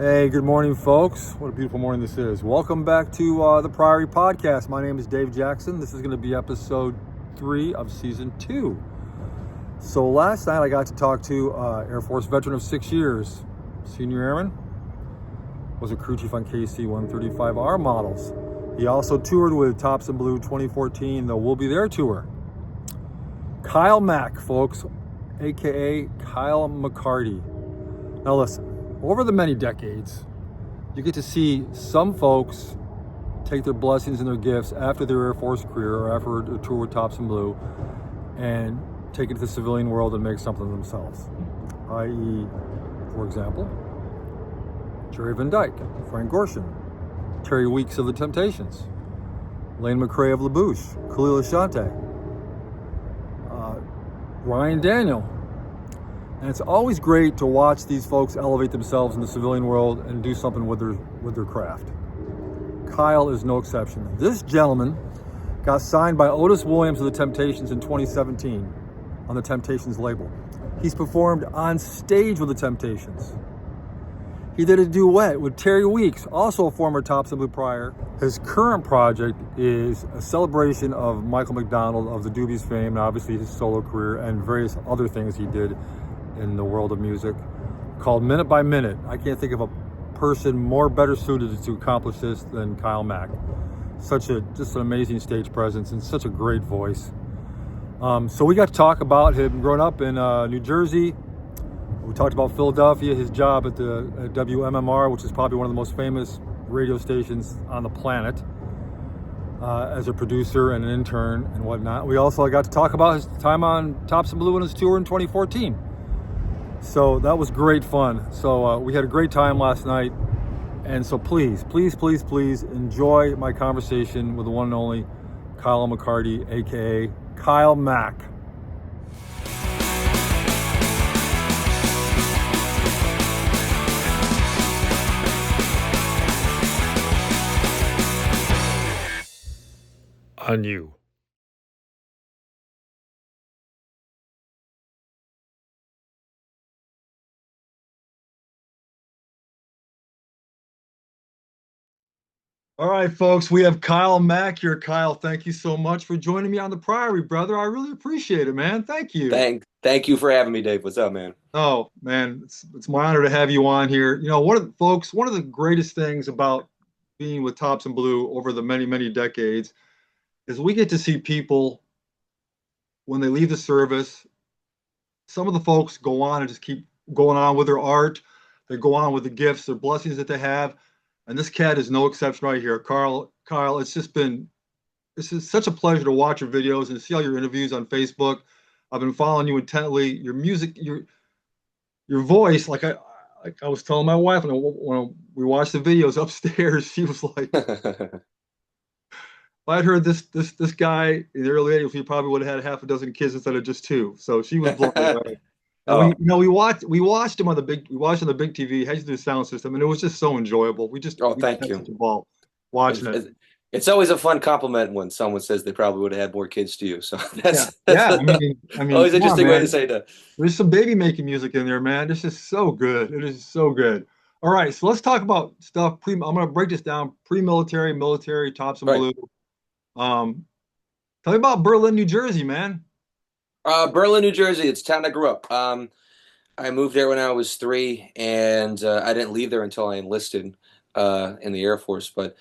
Hey, good morning, folks. What a beautiful morning this is. Welcome back to the Priory podcast. My name is Dave Jackson. This is going to be episode 3 of season 2. So last night I got to talk to Air Force veteran of 6 years, senior airman, was a crew chief on KC-135R models. He also toured with Tops in Blue 2014, the We'll Be There tour. Kyle Maack, folks, aka Kyle McCarty. Now listen. Over the many decades, you get to see some folks take their blessings and their gifts after their Air Force career or after a tour with Tops in Blue and take it to the civilian world and make something of themselves. I.e., for example, Jerry Van Dyke, Frank Gorshin, Terry Weeks of The Temptations, Lane McRae of LaBouche, Khalil Ashante, Ryan Daniel. And it's always great to watch these folks elevate themselves in the civilian world and do something with their craft. Kyle is no exception. This gentleman got signed by Otis Williams of The Temptations in 2017 on the Temptations label. He's performed on stage with The Temptations. He did a duet with Terry Weeks, also a former Tops in Blue prior. His current project is a celebration of Michael McDonald of the Doobies fame, and obviously his solo career and various other things he did in the world of music, called Minute by Minute. I can't think of a person more better suited to accomplish this than Kyle Maack. Just an amazing stage presence and such a great voice. So we got to talk about him growing up in New Jersey. We talked about Philadelphia, his job at WMMR, which is probably one of the most famous radio stations on the planet, as a producer and an intern and whatnot. We also got to talk about his time on Tops in Blue and his tour in 2014. So that was great fun. So we had a great time last night. And so please enjoy my conversation with the one and only Kyle McCarty, aka Kyle Maack. On you. All right, folks, we have Kyle Maack here. Kyle, thank you so much for joining me on the Priory, brother. I really appreciate it, man. Thank you. Thank you for having me, Dave. What's up, man? Oh, man, it's my honor to have you on here. You know, one of the greatest things about being with Tops in Blue over the many decades is we get to see people when they leave the service. Some of the folks go on and just keep going on with their art. They go on with the gifts, their blessings that they have. And this cat is no exception right here. Kyle, it's is such a pleasure to watch your videos and see all your interviews on Facebook. I've been following you intently. Your music, your voice, like I was telling my wife when we watched the videos upstairs, she was like, if I'd heard this guy in the early 80s, we probably would have had half a dozen kids instead of just 2. So she was blown away. And we watched him on the big TV, had to do the sound system, and it was just so enjoyable. Thank you. Such a ball watching it. It's always a fun compliment when someone says they probably would have had more kids to you. So that's I mean, always an interesting way to say that. There's some baby making music in there, man. This is so good. It is so good. All right, so let's talk about stuff. I'm going to break this down: pre-military, military, Tops in Blue. Tell me about Berlin, New Jersey, man. Berlin, New Jersey. It's the town I grew up. I moved there when I was 3, and I didn't leave there until I enlisted in the Air Force. But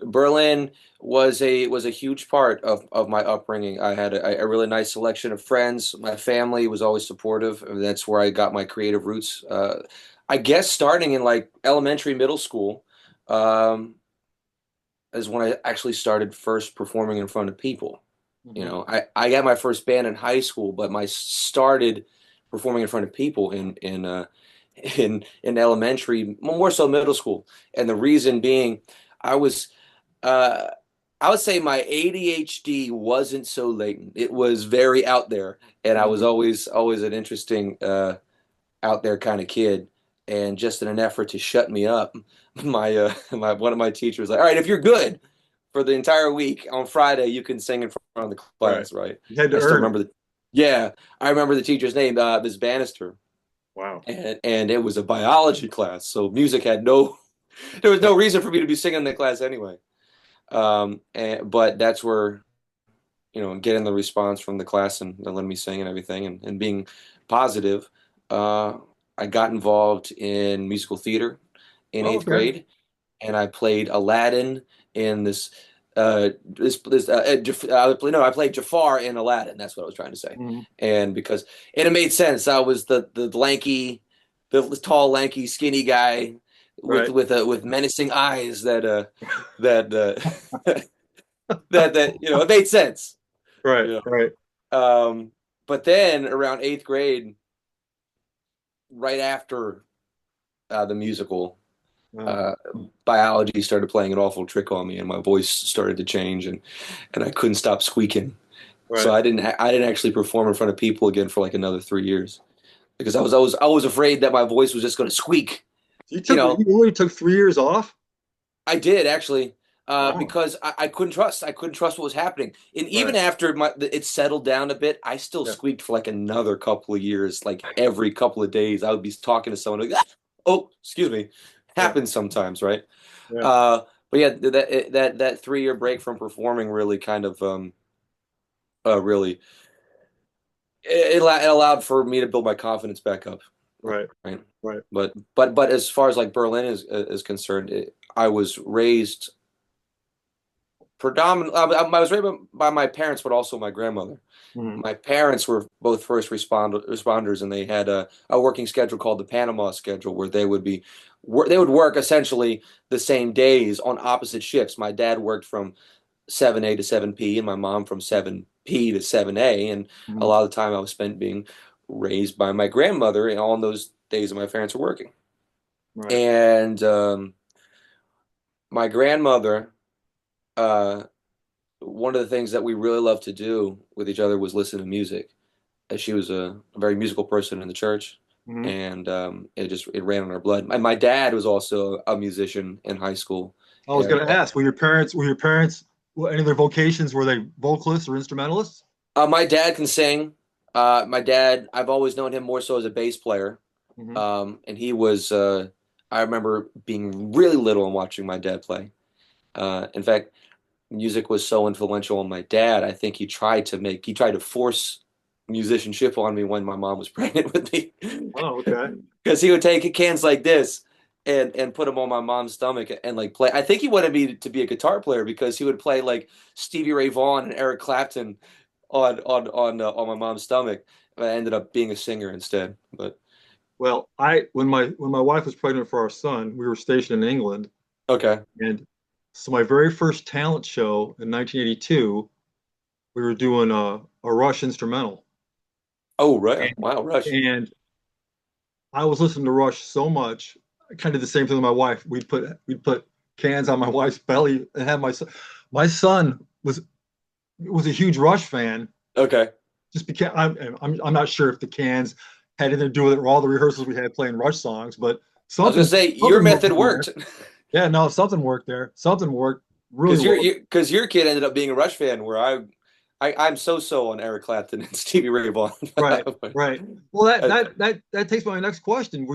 Berlin was a huge part of my upbringing. I had a really nice selection of friends. My family was always supportive. That's where I got my creative roots. I guess starting in like elementary, middle school, is when I actually started first performing in front of people. Mm-hmm. You know, I got my first band in high school, but I started performing in front of people in elementary, more so middle school. And the reason being, I would say my ADHD wasn't so latent. It was very out there, and I was always an interesting out there kind of kid. And just in an effort to shut me up, one of my teachers was like, "All right, if you're good for the entire week, on Friday you can sing in front of the class." Right? You had to earn. I remember the teacher's name, Ms. Bannister. Wow. and it was a biology class, so music had no there was no reason for me to be singing in the class anyway. But that's where, getting the response from the class and letting me sing and everything and being positive, uh, I got involved in musical theater in Oh, eighth okay. grade, and I played Aladdin in I played Jafar in Aladdin. That's what I was trying to say. Mhm. And it made sense. I was the tall, lanky, skinny guy with Right. with menacing eyes that it made sense. Right. You Right. but then around eighth grade, right after the musical, Uh, uh, biology started playing an awful trick on me, and my voice started to change, and I couldn't stop squeaking. So right. I didn't actually perform in front of people again for like another 3 years because I was afraid that my voice was just going to squeak. You You know, really took 3 years off? I did actually, Wow. because I couldn't trust what was happening, and even Right. after it settled down a bit, I still Yeah. squeaked for like another couple of years. Like every couple of days, I would be talking to someone, like, "Ah! Oh, excuse me," Yeah. happens sometimes, right? Yeah. Uh, but yeah, that 3 year break from performing really kind of really it allowed for me to build my confidence back up, Right. right? Right. But as far as like Berlin is concerned, I was raised predominantly. I was raised by my parents, but also my grandmother. Mhm. My parents were both responders, and they had a working schedule called the Panama schedule, where they would work essentially the same days on opposite shifts. My dad worked from 7A to 7P, and my mom from 7P to 7A, and a Mhm. lot of the time I was spent being raised by my grandmother and on those days that my parents were working. Right. And my grandmother, uh, one of the things that we really loved to do with each other was listen to music. As she was a very musical person in the church, Mhm. and it ran in our blood. And my dad was also a musician in high school, I was and going to ask, were your parents, any of their vocations, were they vocalists or instrumentalists? my dad can sing. My dad, I've always known him more so as a bass player. Mhm. And he was, I remember being really little and watching my dad play. In fact, music was so influential on my dad. I think he tried to force musicianship on me when my mom was pregnant with me. Oh, okay. Because he would take cans like this and put them on my mom's stomach and like play. I think he wanted me to be a guitar player because he would play like Stevie Ray Vaughan and Eric Clapton on my mom's stomach. I ended up being a singer instead. But Well, when my wife was pregnant for our son, we were stationed in England, okay. and so my very first talent show in 1982, we were doing a Rush instrumental, Oh, right. Wow, Rush. and I was listening to Rush so much. I kind of did the same thing with my wife. We'd put cans on my wife's belly and have my son was a huge Rush fan. Okay. Just because I'm not sure if the cans had anything to do with it or all the rehearsals we had playing Rush songs, but I was gonna say your something method worked in worked there. Yeah, no, something worked there. Something worked really because well. your kid ended up being a Rush fan, where I'm so on Eric Clapton and Stevie Ray Vaughan. Right, right. Well, Uh, that takes me to my next question.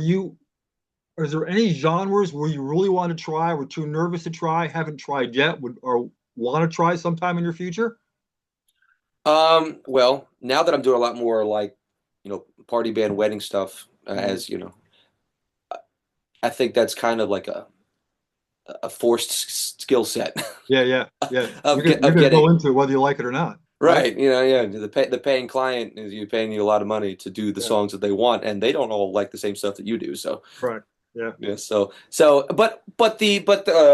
Is there any genres where you really want to try, were too nervous to try, haven't tried yet, or want to try sometime in your future? well, now that I'm doing a lot more like, party band wedding stuff, Mhm. as you know, I think that's kind of like a forced skill set Yeah, yeah, yeah. You're of gonna go getting into it whether you like it or not, right? right. Yeah, the paying client is you paying you a lot of money to do the Yeah, songs that they want, and they don't all like the same stuff that you do. So correct. Yeah. yeah, but the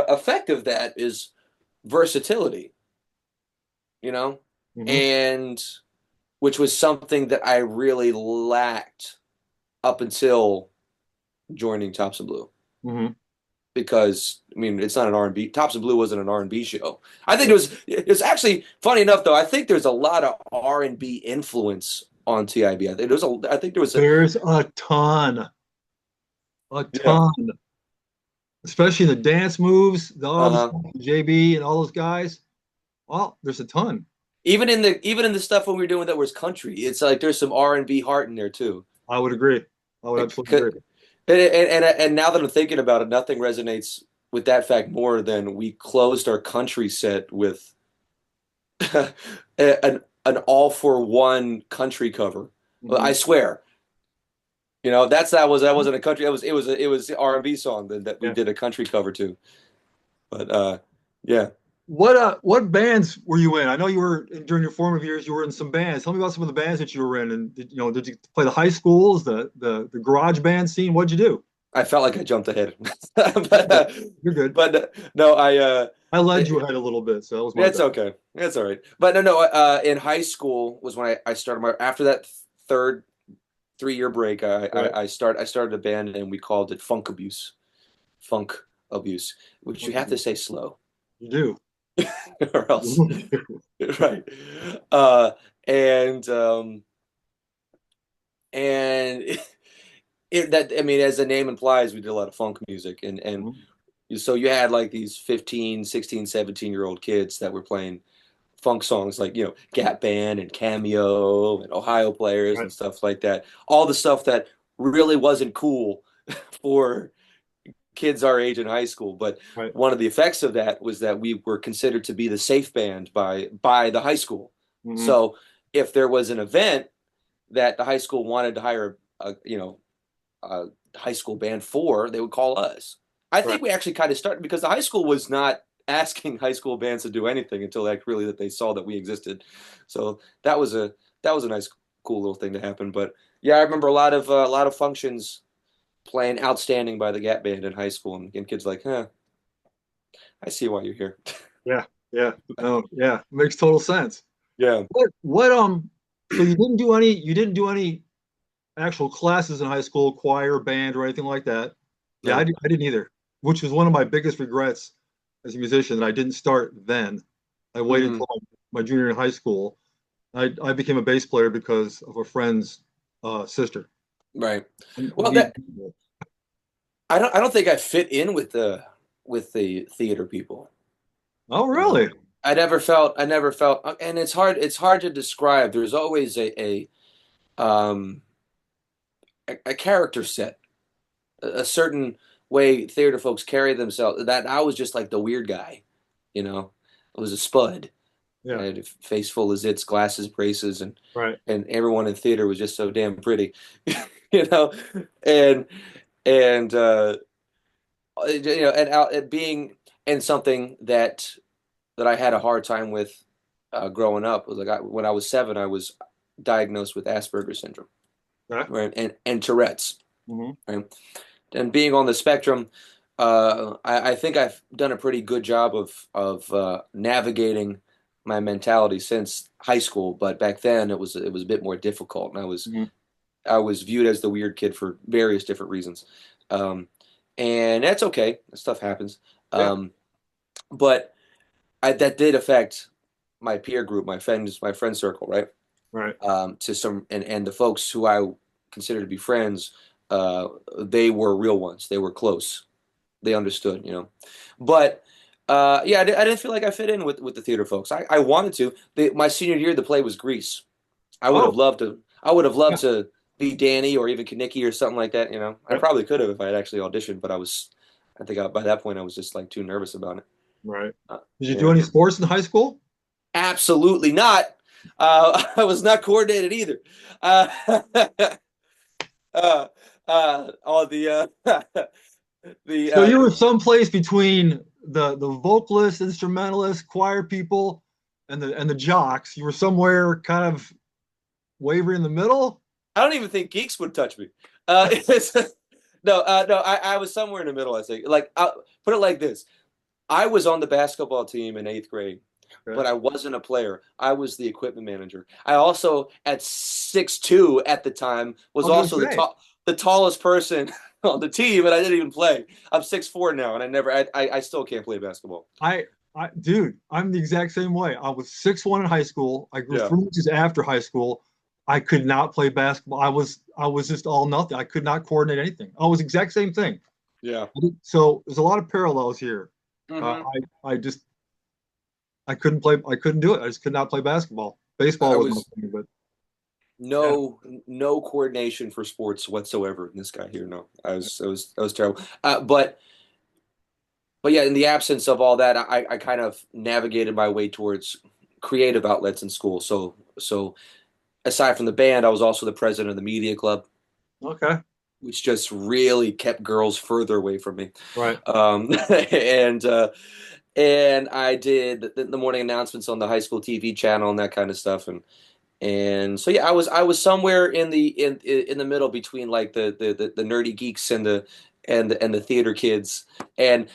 effect of that is versatility, you know, Hmm. and which was something that I really lacked up until joining Thompson Blue. Hmm. Because I mean, it's not an R&B. Thompson Blue wasn't an R&B show. I think it was actually funny enough though. I think there's a lot of R&B influence on TIB. I think there was a There's a yeah. ton, especially the dance moves, all the Uh-huh. stuff, JB and all those guys. Well, there's a ton. Even in the stuff when we were doing that was country, it's like there's some R&B heart in there too. I would agree. I would And, absolutely agree. and now that I'm thinking about it, nothing resonates with that fact more than we closed our country set with an all for one country cover. I Mhm. swear, that wasn't a country. It was R&B song that we Yeah. did a country cover to. But yeah. What bands were you in? I know you were during your formative years. You were in some bands. Tell me about some of the bands that you were in, and did you play the high schools, the garage band scene? What'd you do? I felt like I jumped ahead, but You're good. no, I led you ahead a little bit, so that was my it's bad. okay, it's all right. But no, in high school was when I started my after that third 3 year break. Right. I started a band and we called it Funk Abuse, which you have to say slow, You do. or else right. Uh, and and that I mean, as the name implies, we did a lot of funk music, and Mhm. so you had like these 15, 16, 17-year-old kids that were playing funk songs like, Gap Band and Cameo and Ohio Players Right. and stuff like that. All the stuff that really wasn't cool for kids our age in high school. But Right. one of the effects of that was that we were considered to be the safe band by the high school. Hmm. So if there was an event that the high school wanted to hire a high school band for, they would call us. I Right. think we actually kind of started because the high school was not asking high school bands to do anything until that they saw that we existed. So that was a nice, cool little thing to happen. But yeah, I remember a lot of functions playing outstanding by the Gap Band in high school, and kids like, huh, I see why you're here. Yeah. Yeah. No. Yeah. Makes total sense. Yeah, What? So you didn't do any actual classes in high school, choir, band, or anything like that. Yeah, no. I didn't either, which was one of my biggest regrets as a musician that I didn't start then. I waited Hmm. until my junior year in high school. I became a bass player because of a friend's sister. Right. And Well, he, I don't think I fit in with the theater people. oh, Uh, really? I never felt, and it's hard to describe. There's always um, a character set, a certain way theater folks carry themselves. That I was just like the weird guy, you know. I was a spud. I Yeah, had a face full of zits, glasses, braces, and right. and everyone in theater was just so damn pretty, you know. And and and out it being and something that I had a hard time with growing up was like when I was 7, I was diagnosed with Asperger's syndrome, Right. right, and Tourette's, Hmm. right, and being on the spectrum, I think I've done a pretty good job of navigating my mentality since high school, but back then it was a bit more difficult, and I was Hmm. I was viewed as the weird kid for various different reasons, um, and that's okay. That stuff happens, Yeah, but that did affect my peer group, my friend circle, right? right. To some and the folks who I consider to be friends, they were real ones. They were close. They understood. But yeah, I didn't feel like I fit in with the theater folks. I wanted to. My senior year, the play was Grease. I would have Oh, loved to. I would have loved yeah, to be Danny or even Kaniki or something like that. I yeah, probably could have if I had actually auditioned, but I think by that point I was just like too nervous about it. right. Uh, Did you do yeah. any sports in high school? Absolutely not. I was not coordinated either. Uh, all the So you were someplace between the vocalists, instrumentalists, choir people, and the jocks. You were somewhere kind of wavering in the middle. I don't even think geeks would touch me. No. I was somewhere in the middle. I think. Like, put it like this: I was on the basketball team in 8th grade, Okay. but I wasn't a player. I was the equipment manager. I also, at 6'2" at the time, I was was gonna also say, the tallest person on the team, and I didn't even play. I'm 6'4" now, and I still can't play basketball. dude, I'm the exact same way. I was 6'1" in high school. I grew Yeah, 3 inches after high school. I could not play basketball. I was just all nothing. I could not coordinate anything. I was the exact same thing. yeah. So there's a lot of parallels here. Uh, Hmm. I just I couldn't play. I couldn't do it. I just could not play basketball. I Baseball was my was thing, but Yeah. no coordination for sports whatsoever in this guy here. No, I was terrible. But yeah, in the absence of all that, I kind of navigated my way towards creative outlets in school. So aside from the band, I was also the president of the media club, Okay. which just really kept girls further away from me. Right. And and I did the morning announcements on the high school TV channel and that kind of stuff. And so yeah, I was somewhere in the middle between like the nerdy geeks and the theater kids. And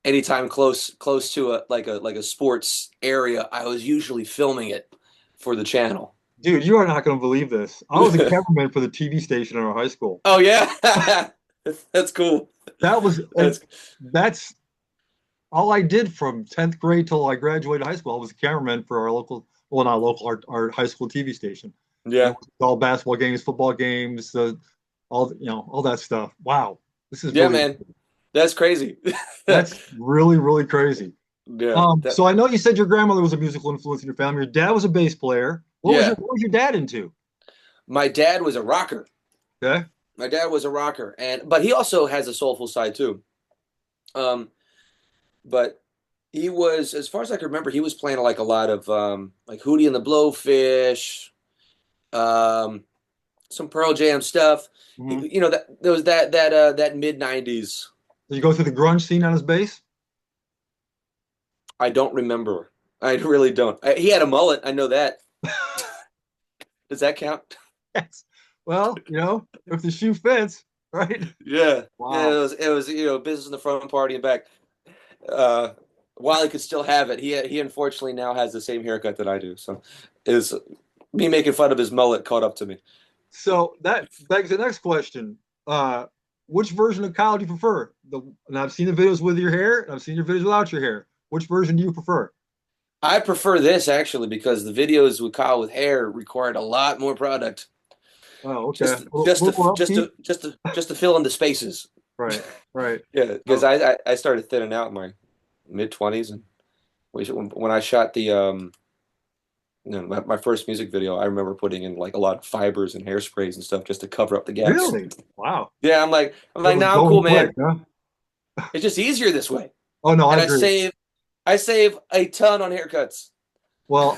anytime close to a sports area, I was usually filming it for the channel. Dude, you are not going to believe this. I was a cameraman for the TV station in our high school. Oh yeah, that's cool. That was, and That's that's all I did from 10th grade till I graduated high school. I was a cameraman for our local, well, not local, our high school TV station. And it yeah, was all basketball games, football games, all, all that stuff. Wow. This is yeah, really, man, that's crazy. that's really, really crazy. Yeah, that So I know you said your grandmother was a musical influence in your family. Your dad was a bass player. yeah. What was your dad into? My dad was a rocker. Okay. My dad was a rocker, but he also has a soulful side too. Um, but he was, as far as I can remember, he was playing like a lot of like Hootie and the Blowfish, um, some Pearl Jam stuff. Hmm. You know that there was that mid '90s. Did you go through the grunge scene on his bass? I don't remember. I really don't. He had a mullet. I know that. Does that count? Yes. Well, if the shoe fits, right? Yeah. Yeah. Wow. It was business in the front, party in the back. Uh, while he could still have it, he unfortunately now has the same haircut that I do. So is me making fun of his mullet caught up to me. So that begs the next question. Uh, which version of Kyle do you prefer? And I've seen the videos with your hair, and I've seen your videos without your hair. Which version do you prefer? I prefer this actually because the videos with Kyle with hair required a lot more product. Oh, okay. Just A just to little more just upkeep? to just to just to fill in the spaces. Right, right. Yeah, because Oh, I started thinning out in my mid 20s, and when I shot the my first music video, I remember putting in like a lot of fibers and hairsprays and stuff just to cover up the gaps. really? Wow. Yeah, I'm It like, was nah, I'm going cool, quick, man. huh? It's just easier this way, Oh, no, I and agree. I save a ton on haircuts. Well,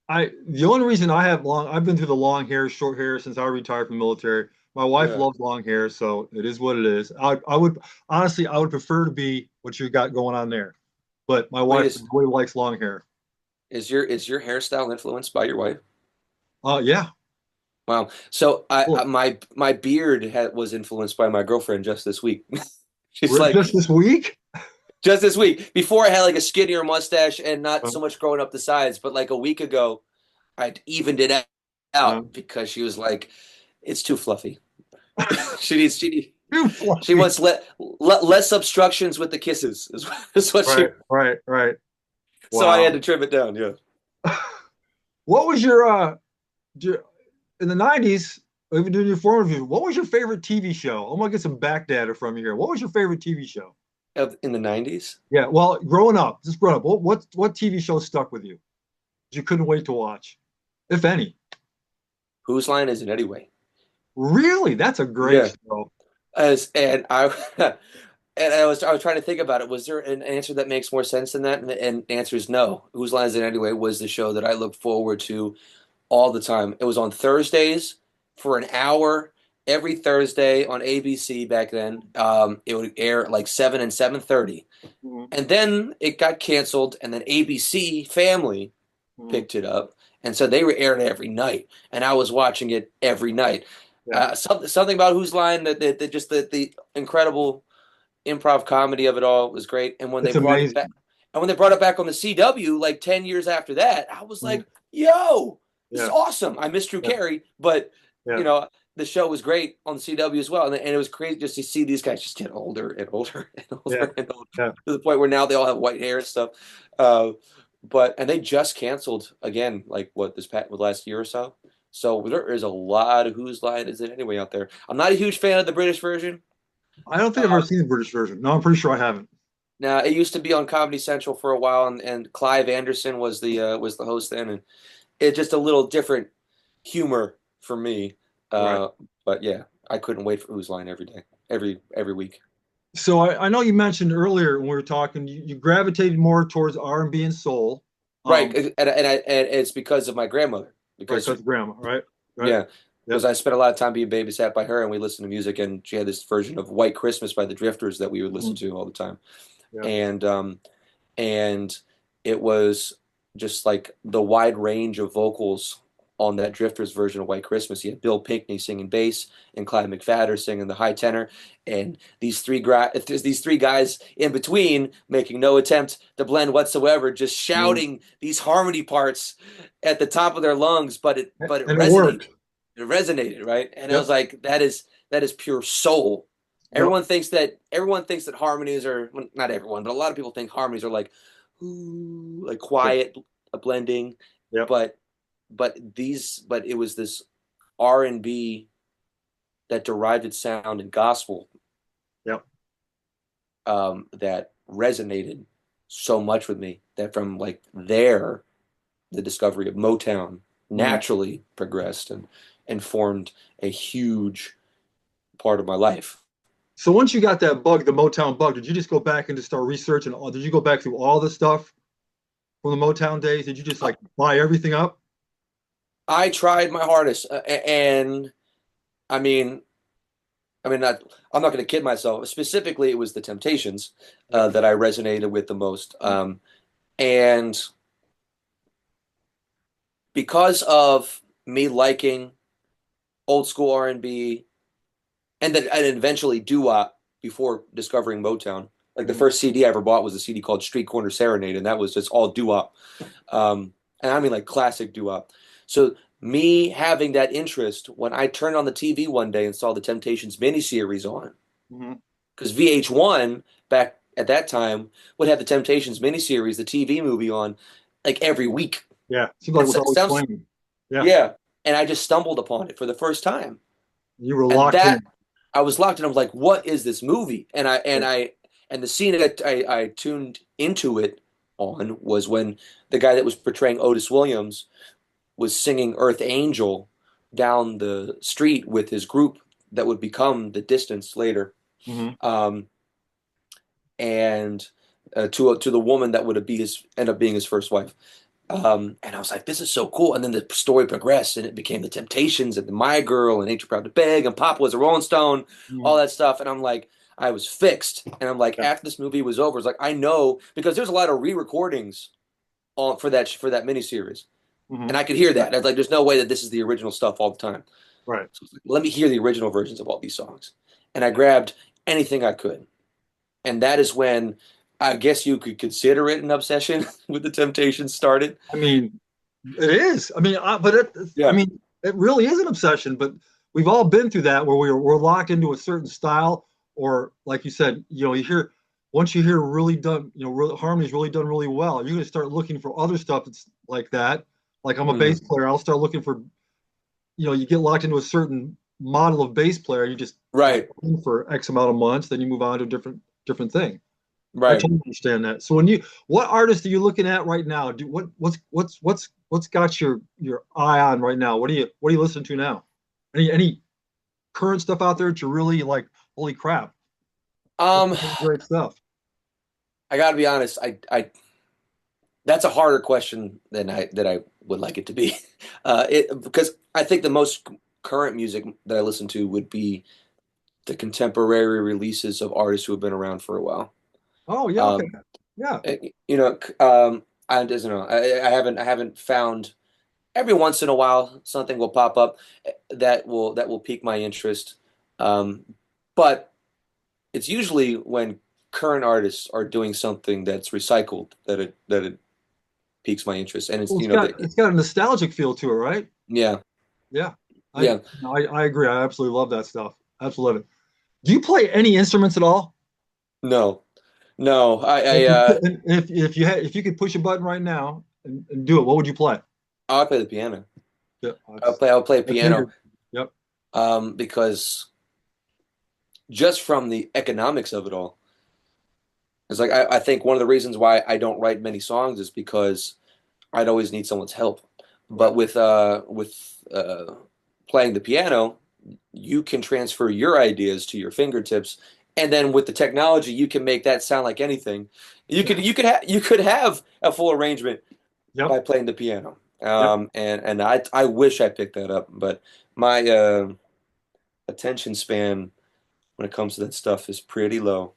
the only reason I've been through the long hair, short hair since I retired from the military. My wife Yeah. loves long hair, so it is what it is. I would honestly, I would prefer to be what you got going on there, but my Wait, wife really likes long hair. is your hairstyle influenced by your wife? Yeah, Wow. So cool. my beard was influenced by my girlfriend just this week. She's like, Just this week? just this week. Before I had like a skinnier mustache and not Uh, so much growing up the sides, but like a week ago, I evened it uh, out because she was like, it's too fluffy. She too she fluffy. wants less obstructions with the kisses is what she. Right, right, right. So I had Wow. to trim it down. Yeah. What was in the 90s, even doing your former review, what was your favorite TV show? I'm gonna get some back data from you here. What was your favorite TV show? In the '90s, Yeah, well, growing up, just growing up, what TV show stuck with you? You couldn't wait to watch, if any. whose line is it anyway? Really? That's a great Yeah. show. As and I and I was trying to think about it. Was there an answer that makes more sense than that? And the answer is no. Whose line is it anyway? Was the show that I looked forward to all the time. It was on Thursdays for an hour every Thursday on ABC back then. It would air at like 7 and 7:30, Mhm, and then it got canceled. And then ABC Family mhm. picked it up, and so they were airing it every night, and I was watching it every night. Yeah, Something about Whose Line that just the incredible improv comedy of it all was great. And when they it's brought it back, amazing. and when they brought it back on the CW like 10 years after that, I was Mhm. like, "Yo, this is Yeah, awesome!" I miss Drew yeah, Carey, but yeah, you know the show was great on the CW as well, and it was crazy just to see these guys just get older and older and yeah, older and older yeah. to the point where now they all have white hair and stuff. And they just canceled again, like what this past last year or so. So there is a lot of Whose Line Is It Anyway out there. I'm not a huge fan of the British version. I don't think I've ever Uh, seen the British version. No, I'm pretty sure I haven't. Now it used to be on Comedy Central for a while, and Clive Anderson was the host then, and it's just a little different humor for me. Right. But yeah, I couldn't wait for Who's Line every day, every week. So I know you mentioned earlier when we were talking, you gravitated more towards R&B and soul, Right, um, and it's because of my grandmother. right? Because Because grandma, right? Right. yeah, because Yep. I spent a lot of time being babysat by her, and we listened to music, and she had this version of White Christmas by the Drifters that we would listen Mhm. to all the time, Yeah. and and it was just like the wide range of vocals on that Drifters version of White Christmas. You had Bill Pinkney singing bass and Clyde McPhatter singing the high tenor, and these three guys in between making no attempt to blend whatsoever, just Mhm. shouting these harmony parts at the top of their lungs, but it And it resonated. worked. It resonated, right? And I was Yep. like, that is pure soul. Yep. Everyone thinks that harmonies are, well, not everyone, but a lot of people think harmonies are like, ooh, like Yep. quiet blending, Yep. but but it was this R&B that derived its sound in gospel, Yep. that resonated so much with me that from like there, the discovery of Motown Mhm. naturally progressed and formed a huge part of my life. So once you got that bug, the Motown bug, did you just go back and just start researching? Did you go back through all the stuff from the Motown days? Did you just like buy everything up? I tried my hardest, and I mean, not, I'm not going to kid myself. Specifically, it was the Temptations Yep. that I resonated with the most, and because of me liking old school R&B, and eventually doo-wop before discovering Motown. Like the Mhm. first CD I ever bought was a CD called Street Corner Serenade, and that was just all doo-wop, and I mean like classic doo-wop. So me having that interest when I turned on the TV one day and saw the Temptations miniseries on, Mhm. because VH1 back at that time would have the Temptations miniseries, the TV movie on like every week. Yeah. Seems like it It was always sounds, playing. Yeah. yeah, and I just stumbled upon it for the first time, You were and locked that in. I was locked in. I was like, "What is this movie?" Yeah. And the scene that I tuned into it on was when the guy that was portraying Otis Williams was singing Earth Angel down the street with his group that would become The Distance later. Mhm. Um, and to the woman that would end up being his first wife. And I was like, this is so cool. And then the story progressed, and it became the Temptations and the My Girl and Ain't You Proud to Beg and Papa Was a Rolling Stone, all Mhm. that stuff. And I'm like, I was fixed. And I'm like, Yeah. after this movie was over, it's like I know because there's a lot of re-recordings on for that miniseries, and Mhm. I could hear Yeah. that. I was like, there's no way that this is the original stuff all the time. Right. So I was like, let me hear the original versions of all these songs. And I Yeah. grabbed anything I could. And that is when I guess you could consider it an obsession with the Temptations started. I mean, it is. I mean, but I Yeah. mean, it really is an obsession. But we've all been through that where we're locked into a certain style, or like you said, you hear once you hear really done, harmonies really done really well, you're gonna start looking for other stuff that's like that. Like I'm a bass Mhm. player, I'll start looking for, you get locked into a certain model of bass player, you just Right. for X amount of months, then you move on to a different thing. I Right. totally understand that. So what artist are you looking at right now? What's got your eye on right now? What are you listening to now? Any current stuff out there that you're really like, holy crap, that's Um, some great stuff. I gotta be honest. I That's a harder question than I would like it to be. Because I think the most current music that I listen to would be the contemporary releases of artists who have been around for a while. Oh yeah, okay, Um, yeah, I just don't know. I haven't found. Every once in a while, something will pop up that will pique my interest. Um, but it's usually when current artists are doing something that's recycled that it piques my interest. And it's well, it's got a nostalgic feel to it, right? yeah, Yeah, I yeah. no, I agree. I absolutely love that stuff. Absolutely. Do you play any instruments at all? No, no. If you could, if you could push a button right now and do it, what would you play? I'll play the piano. Yeah, I'll play I piano, figured. Yep. because just from the economics of it all, it's like I think one of the reasons why I don't write many songs is because I'd always need someone's help. Right. But with playing the piano, you can transfer your ideas to your fingertips, and then with the technology, you can make that sound like anything. You could have a full arrangement Yep. by playing the piano. Yep. And I wish I picked that up, but my attention span when it comes to that stuff is pretty low.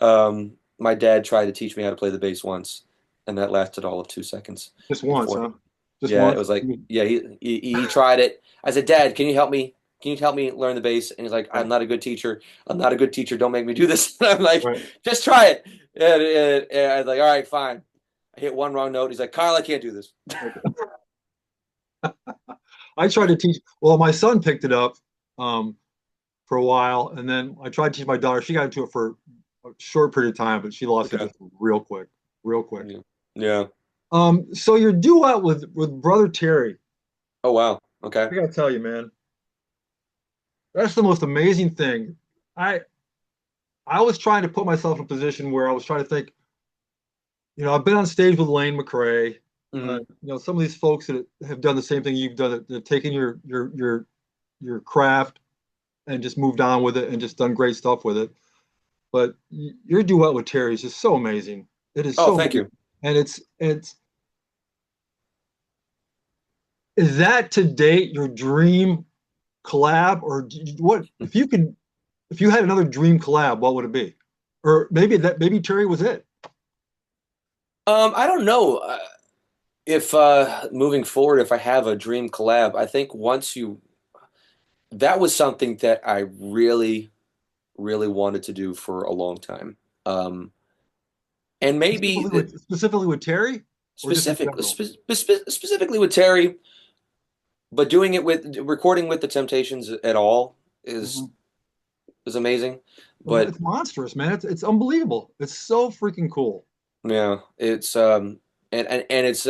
My dad tried to teach me how to play the bass once, and that lasted all of 2 seconds Just once, before huh? he, Just yeah, it once. was like, yeah, he tried it. I said, Dad, can you help me? Can you help me learn the bass? And he's like, I'm Right. not a good teacher. I'm not a good teacher. Don't make me do this. And I'm like, Right. just try it. And I was like, all right, fine. I hit one wrong note. He's like, Kyle, I can't do this. I tried to teach. Well, my son picked it up um, for a while, and then I tried to teach my daughter. She got into it for a short period of time, but she lost Okay. interest real quick, real quick. Yeah. Yeah. So your duet with brother Terry, Oh, wow. Okay. I gotta tell you, man, that's the most amazing thing. I I was trying to put myself in a position where I was trying to think. I've been on stage with Lane McRae. Hmm. Some of these folks that have done the same thing you've done, that have taken your craft and just moved on with it and just done great stuff with it. But your duet with Terry is just so amazing. It is Oh, so thank amazing. you. And it's is that to date your dream collab, or what if you had another dream collab, what would it be? Or maybe Terry was it. I don't know if moving forward, if I have a dream collab. I think that was something that I really, really wanted to do for a long time. Um, and maybe Specifically with Terry, or just in general? specifically with Terry, but doing it with recording with the Temptations at all Mhm. is amazing. Well, But it's monstrous, man. It's unbelievable. It's so freaking cool. yeah, it's and it's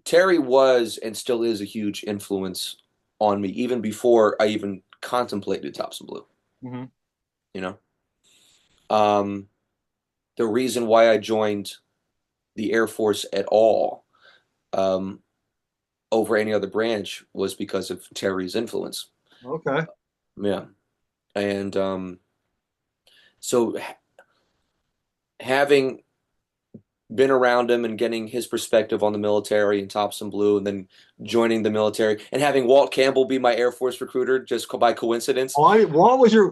Terry was and still is a huge influence on me, even before I even contemplated Thompson Blue. Hmm. You know, um, the reason why I joined the Air Force at all, um, over any other branch, was because of Terry's influence. Okay. Yeah, and so having been around him and getting his perspective on the military and Thompson Blue, and then joining the military and having Walt Campbell be my Air Force recruiter just by coincidence. What was your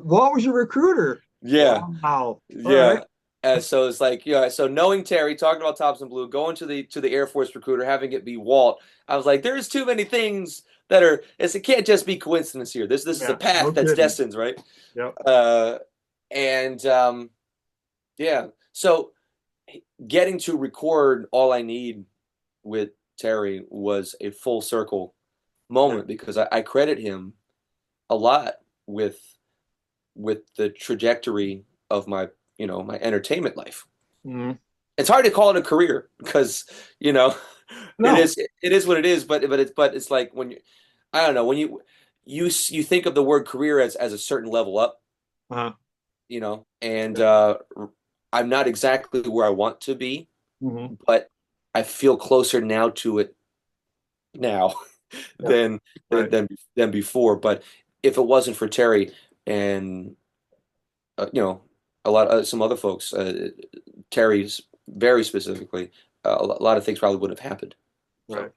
recruiter? Yeah, Wow. All right. yeah. So it's like, yeah. So knowing Terry, talking about Thompson Blue, going to the Air Force recruiter, having it be Walt, I was like, there's too many things that are. It can't just be coincidence here. This is a Yeah. path No that's kidding. destined, right? Yep. Uh, and yeah. So getting to record All I Need with Terry was a full circle Yeah. moment because I credit him a lot with the trajectory of my entertainment life. Mhm. It's hard to call it a career because you know it No. is it is what it is, but it's like when I don't know, when you think of the word career as a certain level up, Uh-huh. and Yeah. I'm not exactly where I want to be, Hmm. but I feel closer now to it now Yeah. than than Right. than than before. But if it wasn't for Terry and you know a lot of some other folks, Terry's very specifically, a lot of things probably would have happened. Right.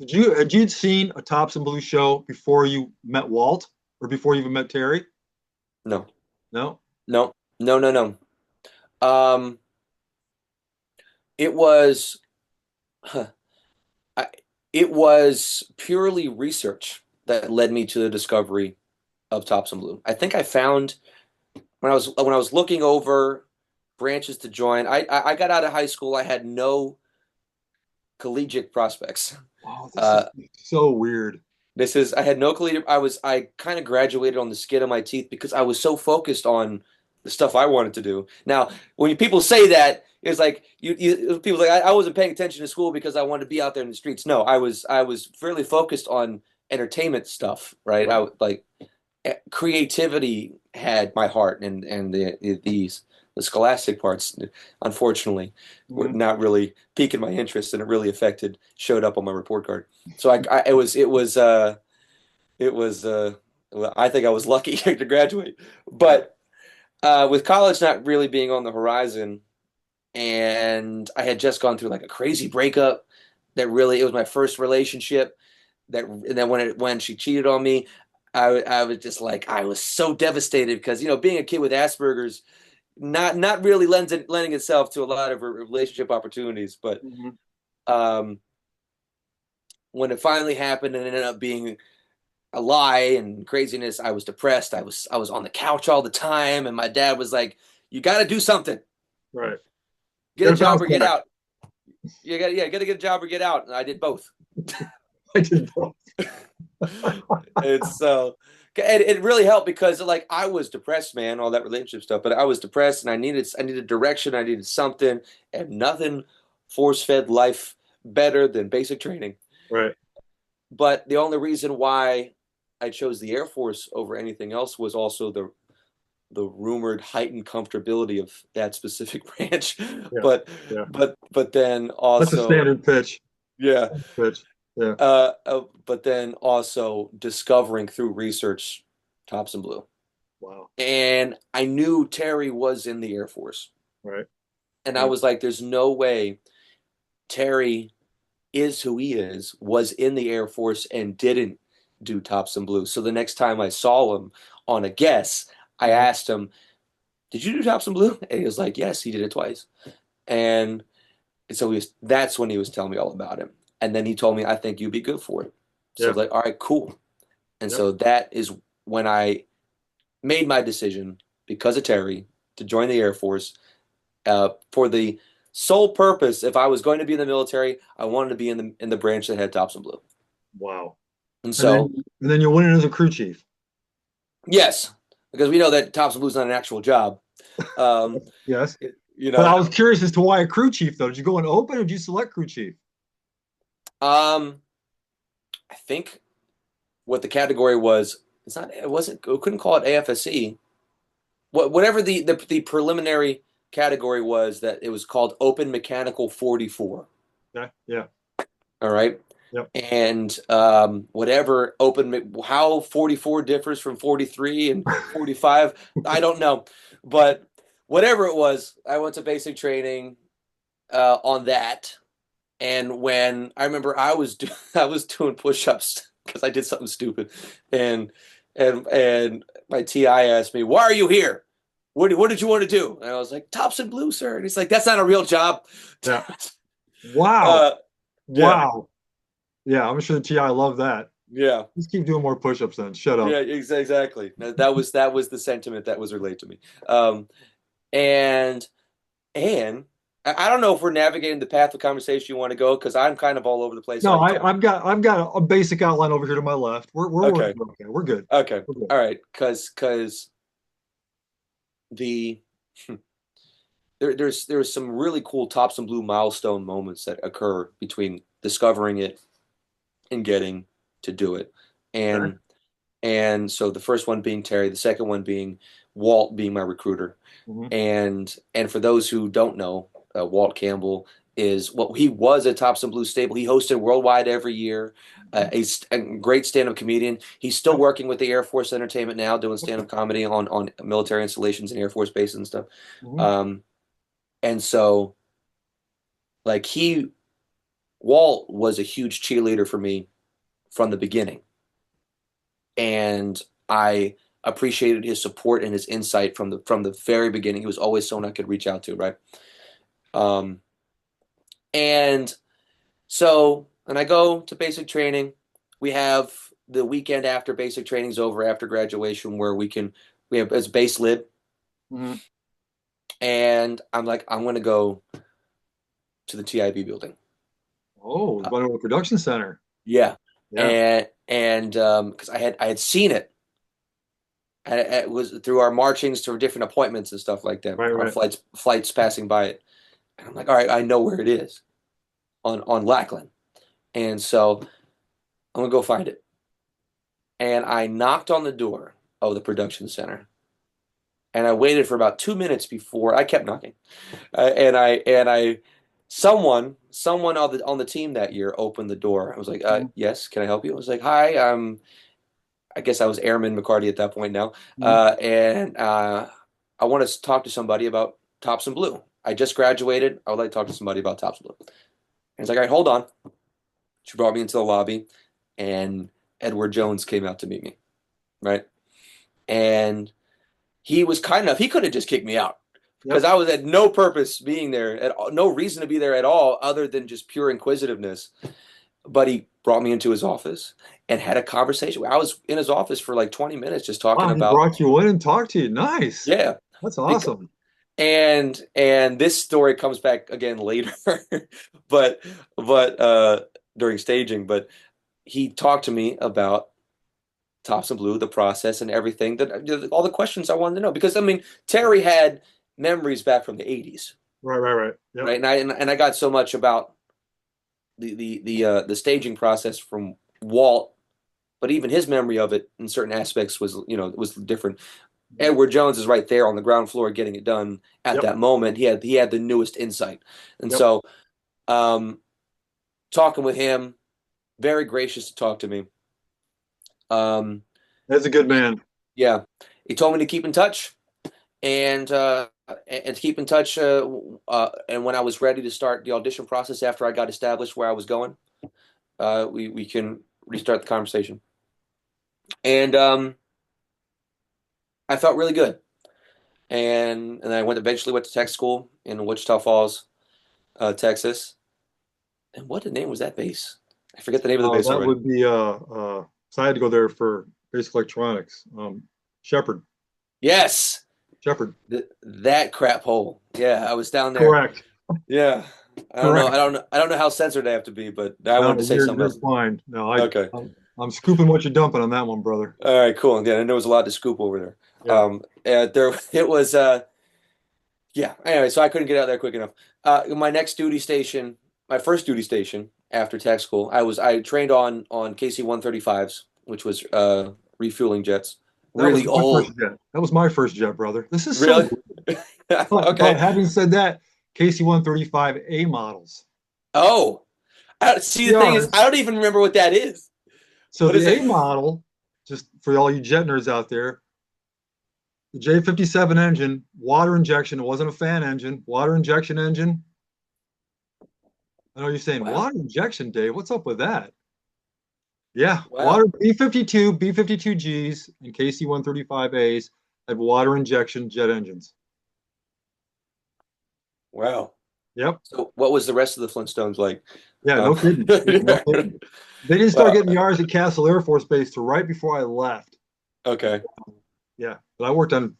So Had you seen a Thompson Blue show before you met Walt, or before you even met Terry? no, No. no, no, no, no. Um, it was huh, I, it was purely research that led me to the discovery of Thompson Blue. I think I found when I was looking over branches to join. I got out of high school. I had no collegiate prospects. Oh, this Uh, is so weird. I had no collegiate. I kind of graduated on the skin of my teeth because I was so focused on the stuff I wanted to do. Now, when people say that, it's like people like I wasn't paying attention to school because I wanted to be out there in the streets. No, I was fairly focused on entertainment stuff, right? Right. Creativity had my heart and these The scholastic parts, unfortunately, were Mhm. not really piquing my interest, and it really showed up on my report card. So it was well, I think I was lucky to graduate, Yeah. but with college not really being on the horizon, and I had just gone through like a crazy breakup that really it was my first relationship that and then when she cheated on me, I was just like I was so devastated because being a kid with Asperger's not really lending itself to a lot of relationship opportunities, but Mhm. um, when it finally happened and it ended up being a lie and craziness, I was depressed. I was on the couch all the time, and my dad was like, "You got to do something. Right. Get a Gotta job bounce or get back. out. Got to get a job or get out." And I did both. I did both. And so it really helped because like I was depressed, man, all that relationship stuff. But I was depressed, and I needed direction. I needed something, and nothing force fed life better than basic training. Right. But the only reason why I chose the Air Force over anything else was also the rumored heightened comfortability of that specific branch. Yeah. But Yeah. but then That's a also standard pitch. yeah. Pitch. Yeah. But then also discovering through research Thompson Blue. Wow. And I knew Terry was in the Air Force. Right. And I Right. was like, there's no way Terry is who he is, was in the Air Force and didn't do Thompson Blue. So the next time I saw him on a guess, I Mhm. asked him, "Did you do Thompson Blue?" And he was like, "Yes, he did it twice." And so that's when he was telling me all about him. And then he told me, "I think you'd be good for it." So Yeah. like, all right, cool. And Yep. so that is when I made my decision because of Terry to join the Air Force for the sole purpose. If I was going to be in the military, I wanted to be in the branch that had Thompson Blue. Wow. And And so, then you went in as a crew chief. yes, because we know that Thompson Blue is not an actual job. Um, Yes. you But I know, was curious as to why a crew chief though. Did you go in open or did you select crew chief? um, I think what the category was, it's not, it wasn't, we couldn't call it AFSC. Whatever the preliminary category was, that it was called Open Mechanical 44. Yeah. Yeah. All right. Yep. And whatever how 44 differs from 43 and 45, I don't know. But whatever it was, I went to basic training on that. And when I remember I was doing push-ups because I did something stupid. And and my TI asked me, "Why are you here? What did you want to do?" And I was like, "Thompson Blue, sir." And he's like, "That's not a real job." Yeah. Wow. uh, yeah, Wow. Yeah. I'm sure the TI love that. yeah. Just keep doing more push-ups then. Shut Yeah, up. exactly. That was the sentiment that was relayed to me. Um, and and I don't know if we're navigating the path of conversation you want to go because I'm kind of all over the place. So No, I can talk. I've got a basic outline over here to my left. We're Okay, working okay. We're good. okay, We're good. all right. Because the there's some really cool Thompson Blue milestone moments that occur between discovering it and getting to do it, Okay. and so the first one being Terry, the second one being Walt being my recruiter. Mhm. And for those who don't know, Walt Campbell he was at Thompson Blue Stable. He hosted Worldwide every year. A great stand-up comedian. He's still working with the Air Force Entertainment now, doing stand-up comedy on military installations and Air Force bases and stuff. Mhm. Um, and so, like Walt was a huge cheerleader for me from the beginning, and I appreciated his support and his insight from the very beginning. He was always someone I could reach out to, right? Um, and so, and I go to basic training. We have the weekend after basic training's over, after graduation, where we have as base lib, Mhm. and I'm like, I'm gonna go to the TIB building. Oh, Uh, going to a production center. yeah, Yeah. and because I had seen it. It was through our marchings to different appointments and stuff like that. Right, Our right. flights passing by it, and I'm like, all right, I know where it is on Lackland, and so I'm gonna go find it. And I knocked on the door of the production center, and I waited for about 2 minutes before I kept knocking, and I someone on the team that year opened the door. I was like, yes, can I help you? I was like, hi, I guess I was Airman McCarty at that point now, Mhm. and I want to talk to somebody about Tops and Blue. I just graduated. I would like to talk to somebody about Tops and Blue. And he's like, all right, hold on. She brought me into the lobby, and Edward Jones came out to meet me, right? And he was kind enough. He could have just kicked me out because Yep. I was at no purpose being there, at all, no reason to be there at all, other than just pure inquisitiveness. But he brought me into his office and had a conversation. I was in his office for like 20 minutes just talking Wow, he about, brought you in and talked to you. Nice. yeah. That's awesome. And this story comes back again later, but during staging, but he talked to me about Tops and Blue, the process, and everything that all the questions I wanted to know because I mean Terry had memories back from the 80s, Right. Yep. right? And I got so much about the staging process from Walt, but even his memory of it in certain aspects was was different. Edward Jones is right there on the ground floor getting it done at Yep. that moment. He had the newest insight, and Yep. so um, talking with him, very gracious to talk to me. Um, That's a good man. yeah, he told me to keep in touch and to keep in touch. And when I was ready to start the audition process after I got established where I was going, we can restart the conversation. And I felt really good. And I eventually went to tech school in Wichita Falls, Texas. And what the name was that base? I forget the name of the base That already. would be so I had to go there for basic electronics. Shepherd. Yes, Shepherd. that crap hole. Yeah, I was down there. Correct. Yeah, I don't know. I Correct. don't know. I don't know how censored I have to be, but I No, wanted to say something you're else. fine. No, Okay. I'm scooping what you're dumping on that one, brother. All right. Cool. Yeah, and there was a lot to scoop over there. Yeah. There it was. Yeah. Anyway, so I couldn't get out there quick enough. My next duty station, my first duty station after tech school, I trained on KC-135s, which was refueling jets. That was Really my first old. jet. That was my first jet, brother. This is so Really? good. But Okay. having said that, KC-135A models. Oh, see, the thing is, I CRs. don't even remember what that is. So What is the it? A model, just for all you jet nerds out there, the J57 engine, water injection. It wasn't a fan engine, water injection engine. I know you're saying Wow. water injection, Dave. What's up with that? Yeah, water Wow. B-52Gs, and KC-135As have water injection jet engines. Wow. Yep. So, what was the rest of the Flintstones like? Yeah, Um, no kidding. Yeah, no kidding. They didn't start wow. getting yards at Castle Air Force Base till right before I left. Okay. Yeah, but I worked on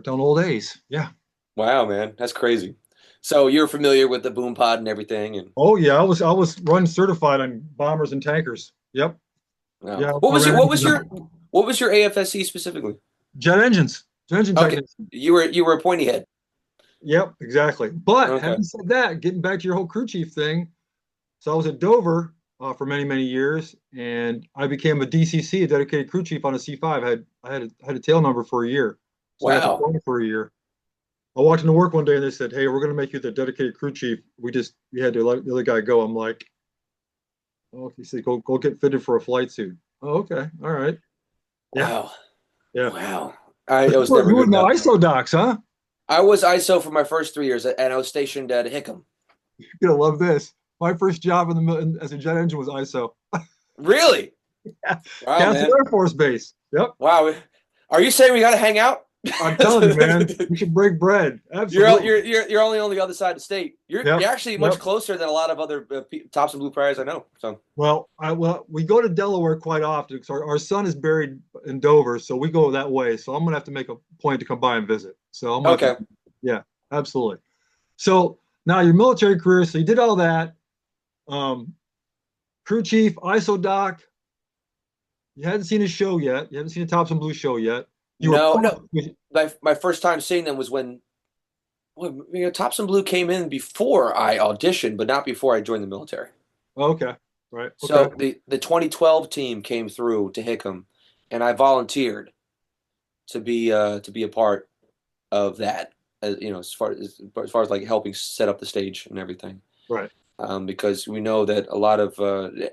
old A's. Yeah. Wow, man, that's crazy. So you're familiar with the boom pod and everything, and Oh yeah, I was run certified on bombers and tankers. Yep. wow. Yeah, What I was ran your AFSC specifically? jet engines, jet engine Okay, technician. you were a pointy head. Yep, exactly. But Okay. having said that, getting back to your whole crew chief thing, so I was at Dover for many years, and I became a DCC, a dedicated crew chief on a C5. I had a tail number for a year, so I got to Wow. fly for a year. I walked into work one day and they said, "Hey, we're going to make you the dedicated crew chief." We had to let the other guy go. I'm like, "Oh," he said, "Go get fitted for a flight suit." Oh, okay, all right, yeah, Wow. yeah. Wow. I But it you was were, never you were good in the enough. ISO docs, huh? I was ISO for my first 3 years, and I was stationed at Hickam. You're gonna love this. My first job as a jet engine was ISO. Really? Yeah. Wow, Castle man. Air Force Base. Yep. Wow. Are you saying we got to hang out? I'm telling you, man, we should break bread. You're Absolutely. you're only on the other side of the state. You're Yep. actually much Yep. closer than a lot of other Tops and Blue Priors I know. So Well, we go to Delaware quite often because our son is buried in Dover, so we go that way. So I'm gonna have to make a point to come by and visit. So I'm gonna have okay. to, yeah, absolutely. So now your military career, so you did all that. Um, Crew chief, ISO doc. You hadn't seen a show yet. You haven't seen a Tops and Blue show yet. You were No, pumped. no. My first time seeing them was when well, Tops and Blue came in before I auditioned, but not before I joined the military. Okay, right. Okay. So the 2012 team came through to Hickam, and I volunteered to be a part. of that, as far as like helping set up the stage and everything. Right. Because we know that a lot of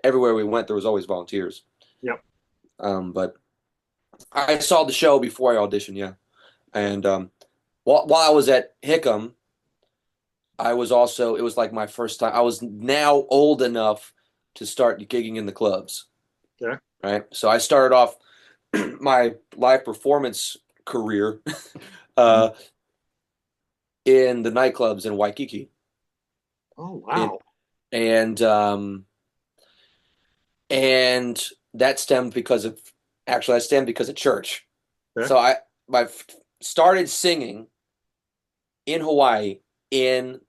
everywhere we went, there was always volunteers. Yep. But I saw the show before I auditioned, yeah. And while I was at Hickam, I was also, it was like my first time. I was now old enough to start gigging in the clubs, Okay. right? So I started off my live performance career uh, in the nightclubs in Waikiki. Oh, It, wow. and that stemmed because of, actually, that stemmed because of church. Okay. So I started singing in Hawaii in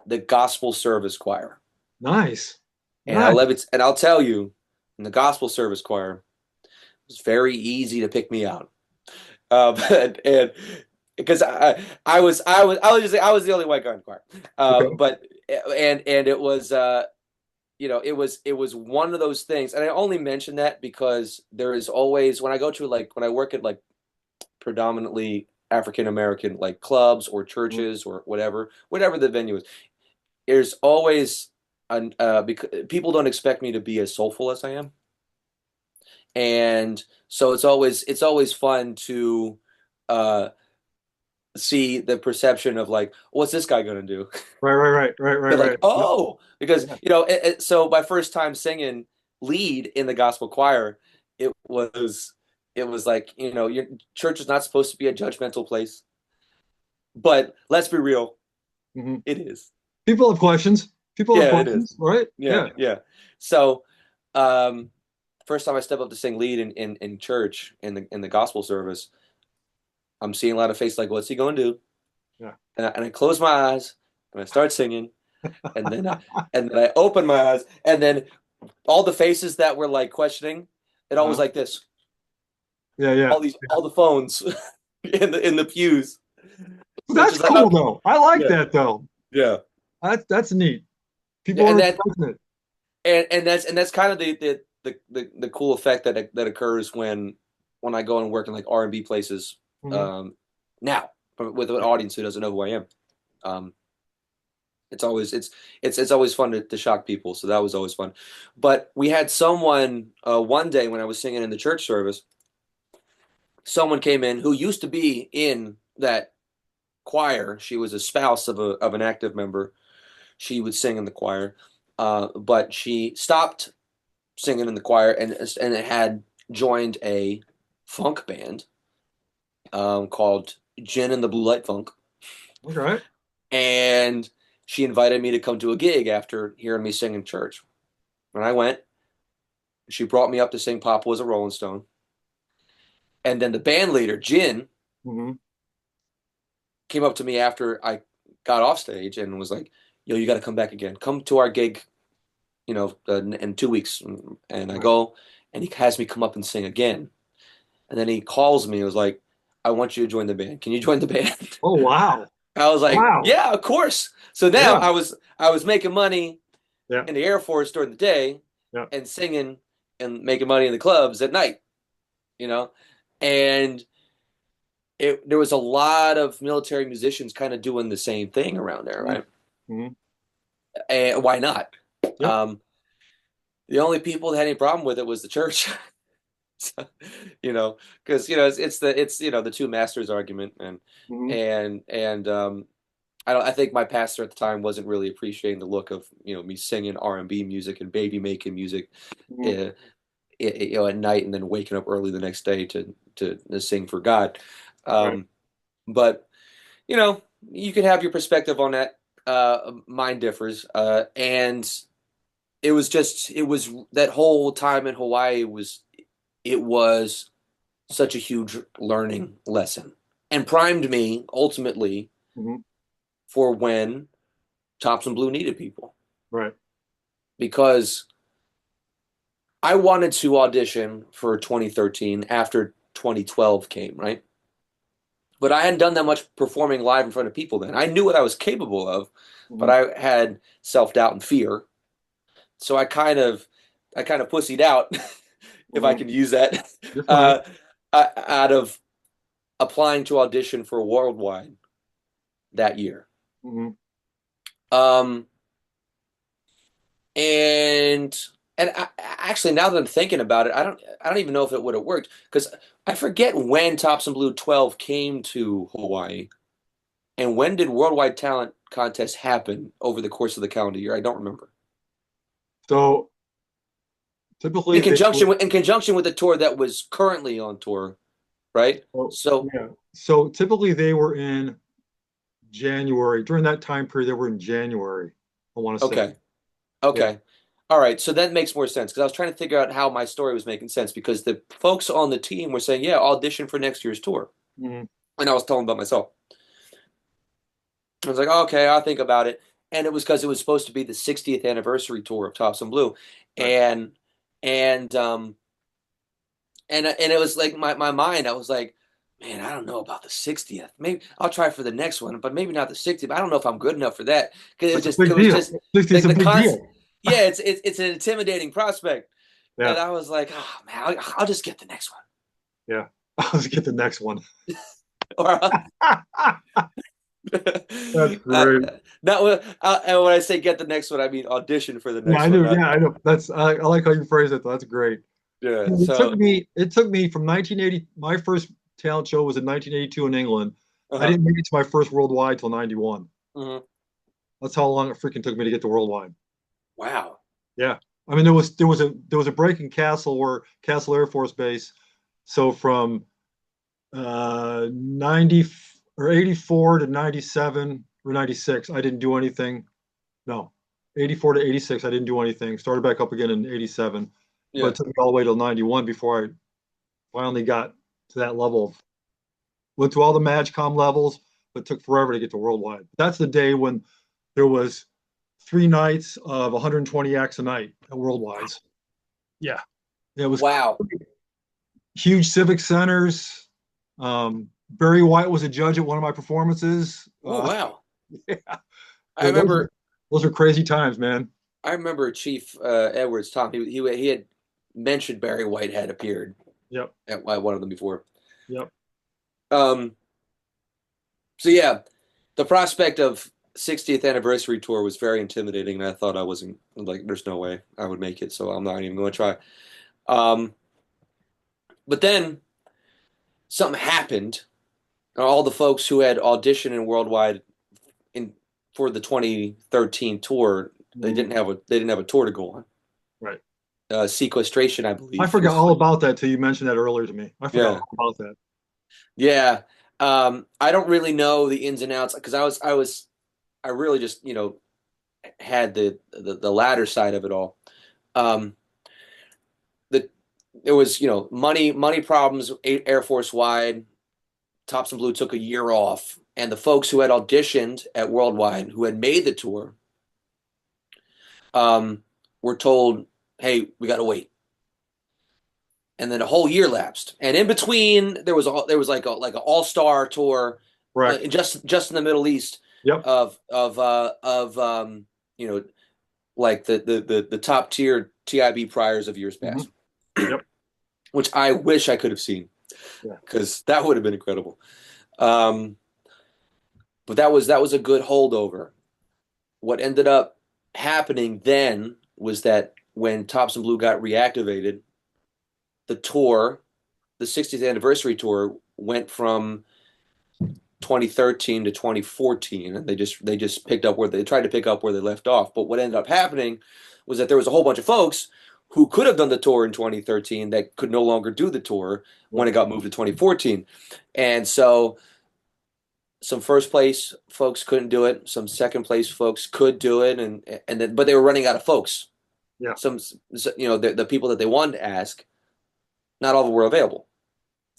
the gospel service choir. Nice. And Nice. I'll tell you, in the gospel service choir, it was very easy to pick me out. And because I was the only white guy in the choir. Okay. But and it was it was one of those things, and I only mention that because there is always, when I work at like predominantly African American like clubs or Mhm. churches or whatever the venue is, there's always because people don't expect me to be as soulful as I am, and so it's always fun to uh, see the perception of like, what's this guy gonna do? Right, right, right, right, right, They're like, right. Yep. oh, because Yeah. so my first time singing lead in the gospel choir, it was it was like, your church is not supposed to be a judgmental place, but let's be real, Hmm. it is. People have questions. People have Yeah, it is. questions, right? Yeah, Yeah. yeah. So, um, first time I step up to sing lead in church in the gospel service, I'm seeing a lot of faces like, what's he going to do? Yeah. And I close my eyes and I start singing, and then I open my eyes, and then all the faces that were like questioning, it all was Uh-huh. like this. Yeah, yeah. All the phones in the pews. But So it's that's just like, cool okay, though. I like yeah, that though. yeah, That's neat. yeah, People are expecting it. and that's kind of the cool effect that occurs when I go and work in like R&B places Hmm. um, now with an audience who doesn't know who I am. Um, it's always fun to shock people, so that was always fun. But we had someone one day when I was singing in the church service, someone came in who used to be in that choir. She was a spouse of an active member. She would sing in the choir, but she stopped singing in the choir and had joined a funk band called Gin and the Blue Light Funk, Okay. and she invited me to come to a gig after hearing me sing in church. When I went, she brought me up to sing "Papa Was a Rolling Stone," and then the band leader Gin Hmm. came up to me after I got off stage and was like, "Yo, you got to come back again. Come to our gig, in 2 weeks." And I Right. go, and he has me come up and sing again. And then he calls me and was like, "I want you to join the band. Can you join the band?" Oh, wow. I was like, Wow. "Yeah, of course." So now Yeah. I was making money Yeah. in the Air Force during the day Yeah. and singing and making money in the clubs at night, you know? And there was a lot of military musicians kind of doing the same thing around there, right? Hmm. And why not? Yep. Um, the only people that had any problem with it was the church. So, because the two masters argument, and Hmm. I think my pastor at the time wasn't really appreciating the look of me singing R&B music and baby making music, Hmm. uh, at night and then waking up early the next day to sing for God. Right. Um, but you know, you can have your perspective on that. Mine differs, and it was that whole time in Hawaii it was such a huge learning lesson and primed me ultimately Hmm. for when Thompson Blue needed people, Right. because I wanted to audition for 2013 after 2012 came, right? But I hadn't done that much performing live in front of people then. I knew what I was capable of, but Hmm. I had self-doubt and fear. So I kind of pussied out, if I Hmm. can use that, You're fine. uh, out of applying to audition for Worldwide, that year. Hmm. Um, and actually, now that I'm thinking about it, I don't even know if it would have worked because I forget when Tops and Blue 12 came to Hawaii and when did Worldwide Talent Contest happen over the course of the calendar year. I don't remember. So typically In conjunction with the tour that was currently on tour, right? so, So yeah. So typically they were in January. During that time period, they were in January, I want to say. okay, Yeah. okay, all right. So that makes more sense because I was trying to figure out how my story was making sense because the folks on the team were saying, "Yeah, audition for next year's tour," Mhm. and I was telling them about myself. I was like, oh, okay, I'll think about it. And it was because it was supposed to be the 60th anniversary tour of Tops and Blue, Right. and and and it was like my mind. I was like, man, I don't know about the 60th. Maybe I'll try for the next one, but maybe not the 60th. I don't know if I'm good enough for that because That's a it big was deal. just 60 is a the big cons. deal. Yeah, it's an intimidating prospect, and Yeah. I was like, oh man, I'll just get the next one. Yeah. Let's get the next one. Or That's uh, great. not and when I say get the next one, I mean audition for the Yeah, next I one. do. Not Yeah, I know. I like how you phrase it. Though. That's great. yeah. So It took me from 1980. My first talent show was in 1982 in England. I uh-huh. didn't make it to my first worldwide till 91. Hmm. That's how long it freaking took me to get to worldwide. Wow. Yeah. I mean, there was a break in Castle Air Force Base. So from 90 or 84 to 97 or 96, I didn't do anything. No, 84 to 86, I didn't do anything. Started back up again in 87, but Yeah. it took me all the way till 91 before I finally got to that level. Went through all the MagCom levels, but took forever to get to worldwide. That's the day when there was 3 nights of 120 acts a night at worldwides. Yeah, it was Wow. huge civic centers. Barry White was a judge at one of my performances. Oh wow. Yeah, I those, remember. those are crazy times, man. I remember Chief Edwards talking. He had mentioned Barry White had appeared Yep, at one of them before. yep. Um. So yeah, the prospect of 60th anniversary tour was very intimidating, and I thought I wasn't like, there's no way I would make it, so I'm not even going to try. Um. But then something happened. All the folks who had auditioned in Worldwide in for the 2013 tour, Mhm. they didn't have a tour to go on. Right. Sequestration, I I believe, forgot was all about that till you mentioned that earlier to me. I forgot yeah, all about that. yeah. I don't really know the ins and outs because I really just had the latter side of it all. Um, the There was money problems Air Force wide. Tops and Blue took a year off, and the folks who had auditioned at Worldwide who had made the tour um, were told, "Hey, we got to wait." And then a whole year lapsed, and in between there was like an all-star tour, Correct. just in the Middle East Yep. of you know like the top tier TIB priors of years Hmm. past, Yep. which I wish I could have seen Yeah. because that would have been incredible. Um, but that was a good holdover. What ended up happening then was that when Tops and Blue got reactivated, the tour, the 60th anniversary tour, went from 2013 to 2014, and they just picked up where they tried to pick up where they left off. But what ended up happening was that there was a whole bunch of folks who could have done the tour in 2013 that could no longer do the tour when Yep. it got moved to 2014, and so some first place folks couldn't do it, some second place folks could do it, and then but they were running out of folks. Yeah. Some the people that they wanted to ask, not all of them were available.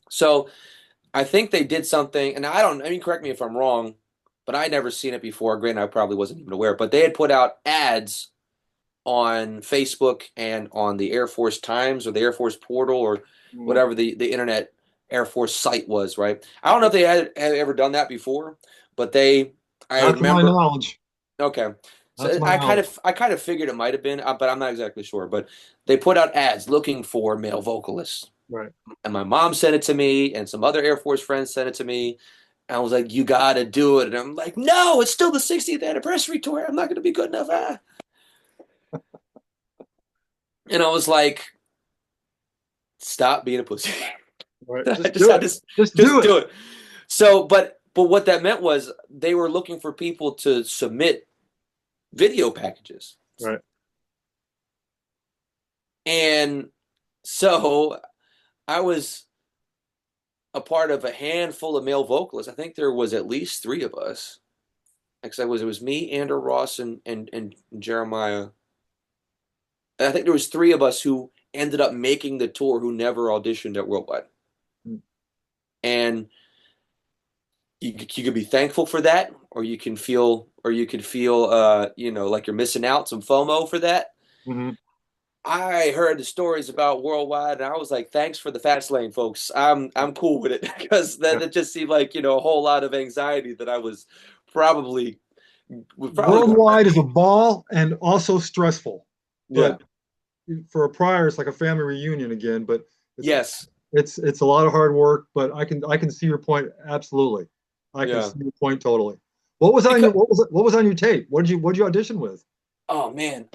So I think they did something, and I mean, correct me if I'm wrong, but I'd never seen it before. Granted, I probably wasn't even aware, but they had put out ads on Facebook and on the Air Force Times or the Air Force portal or Mhm. whatever the internet Air Force site was, right? I don't know if they had ever done that before, but I Not to my remember, knowledge. okay. Not to So my knowledge. I kind of figured it might have been, but I'm not exactly sure. But they put out ads looking for male vocalists, Right. and my mom sent it to me, and some other Air Force friends sent it to me, I was like, you got to do it. And I'm like, no, it's still the 60th anniversary tour. I'm not going to be good enough. Ah. And I was like, stop being a pussy. Right. I Just just do had it. to Just do just it. do it. So, but what that meant was they were looking for people to submit video packages. Right. And so I was a part of a handful of male vocalists. I think there was at least three of us. Because it was me, Andrew Ross, and Jeremiah. And I think there was three of us who ended up making the tour who never auditioned at Worldwide. Mm. And you could be thankful for that, or you could feel like you're missing out, some FOMO for that. Hmm. I heard the stories about Worldwide, and I was like, "Thanks for the fast lane, folks. I'm cool with it," because Yeah. that just seemed like a whole lot of anxiety that I probably was probably going to Worldwide hurt is a me. ball and also stressful, Yeah. but for a prior, it's like a family reunion again. But it's Yes. it's a lot of hard work. But I can see your point absolutely. I can Yeah. see your point totally. What was on your Because what was on your tape? What did you audition with? oh man.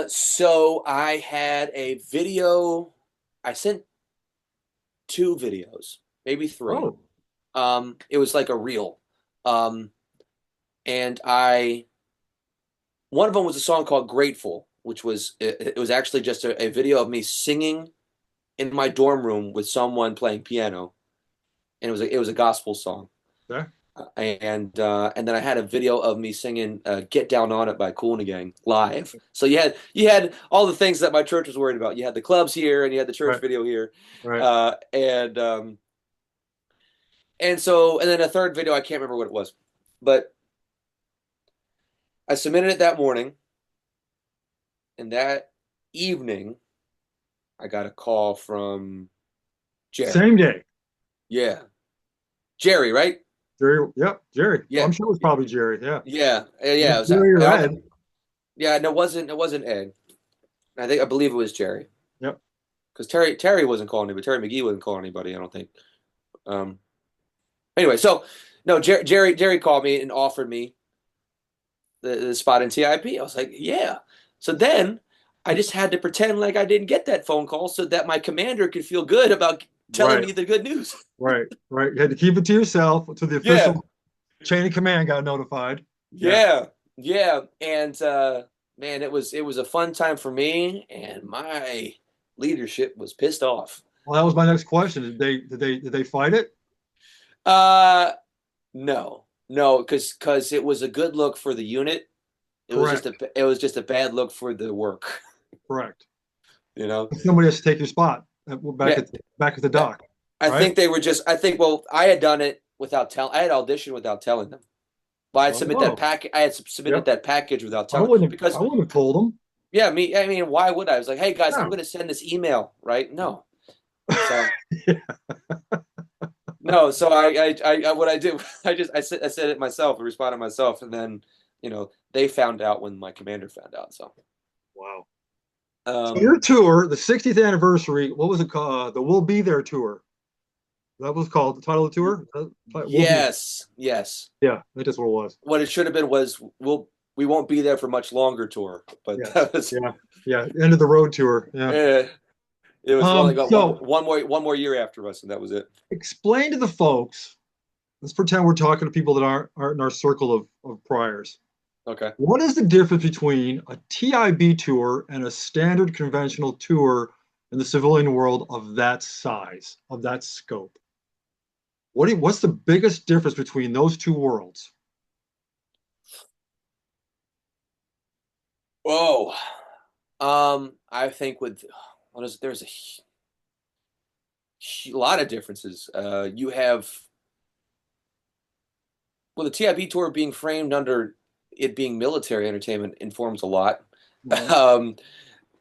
So I had a video. I sent two videos, maybe three. Oh, It was like a reel. Um, and I one of them was a song called Grateful, which it was actually just a video of me singing in my dorm room with someone playing piano, and it was a gospel song. yeah, And then I had a video of me singing "Get Down on It" by Kool and the Gang live. So you had all the things that my church was worried about. You had the clubs here, and you had the church right, video here, right. uh, and um, and then a third video I can't remember what it was, but I submitted it that morning, and that evening I got a call from Jerry. Same day. Yeah, Jerry, right? Jerry, yep, Jerry. Yeah, I'm sure it was probably Jerry. Yeah. yeah. It was, Jerry or Ed. yeah, no, it wasn't Ed. I believe it was Jerry. Yep. Because Terry wasn't calling anybody. Terry McGee wasn't calling anybody. I don't think. Um. Anyway, so no, Jerry called me and offered me the spot in TIP. I was like, yeah. So then I just had to pretend like I didn't get that phone call so that my commander could feel good about telling Right, me the good news. right, right. You had to keep it to yourself until the Yeah, official chain of command got notified. Yeah. yeah, yeah. And man, it was a fun time for me, and my leadership was pissed off. Well, that was my next question. Did they fight it? Uh, no, no, because it was a good look for the unit. Correct. It was just a bad look for the work. Correct. You know. Somebody has to take your spot back Yeah, at the dock, I right? think they were just. I think. Well, I had done it without telling. I had auditioned without telling them. But Oh, I had submitted yep. that package without I telling wouldn't have. I because wouldn't have told them. yeah, me. I mean, why would I? I was like, hey guys, I'm No. going to send this email, right? No. So no. So what I did, I said it myself. I responded myself, and then they found out when my commander found out. So Wow. So um, your tour, the 60th anniversary, what was it called? The We'll Be There tour. That was called the title of the tour. We'll Be There. yes, yes. Yeah, that is what it was. What it should have been was we won't be there for much longer tour, but Yes. that was Yeah. Yeah. End of the road tour. Yeah. eh, it was only got So one more year after us, and that was it. explain to the folks. Let's pretend we're talking to people that aren't in our circle of priors. Okay. What is the difference between a TIB tour and a standard conventional tour in the civilian world of that size, of that scope? What's the biggest difference between those two worlds? Oh, I think there's a lot of differences. You have the TIB tour being framed under it being military entertainment informs a lot. Mhm. Um,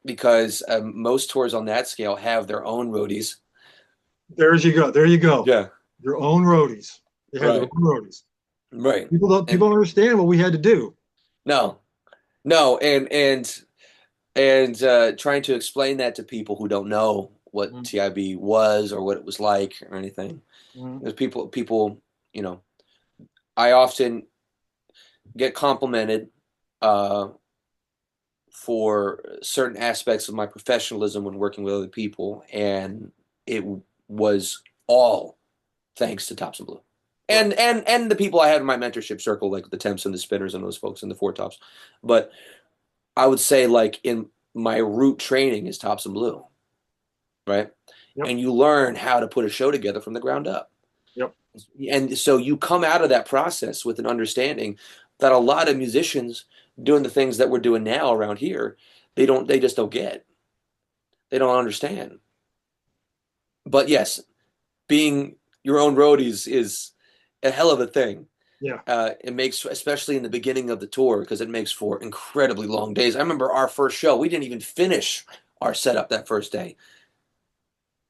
because most tours on that scale have their own roadies. There you go. There you go. Yeah. Your own roadies. They had their Right. own roadies. Right. People And don't understand what we had to do. no, no, and trying to explain that to people who don't know what Mhm. TIB was or what it was like or anything. Mhm. There's people, you know, I often get complimented uh, for certain aspects of my professionalism when working with other people, and it was all thanks to Tops and Blue. Right. And the people I had in my mentorship circle, like the Temps and the Spinners and those folks and the Four Tops. But I would say like in my root training is Tops and Blue, right? Yep. And you learn how to put a show together from the ground up. Yep. And so you come out of that process with an understanding that a lot of musicians doing the things that we're doing now around here, they just don't get. They don't understand. But yes, being your own roadies is a hell of a thing. Yeah. It makes, especially in the beginning of the tour, because it makes for incredibly long days. I remember our first show, we didn't even finish our setup that first day.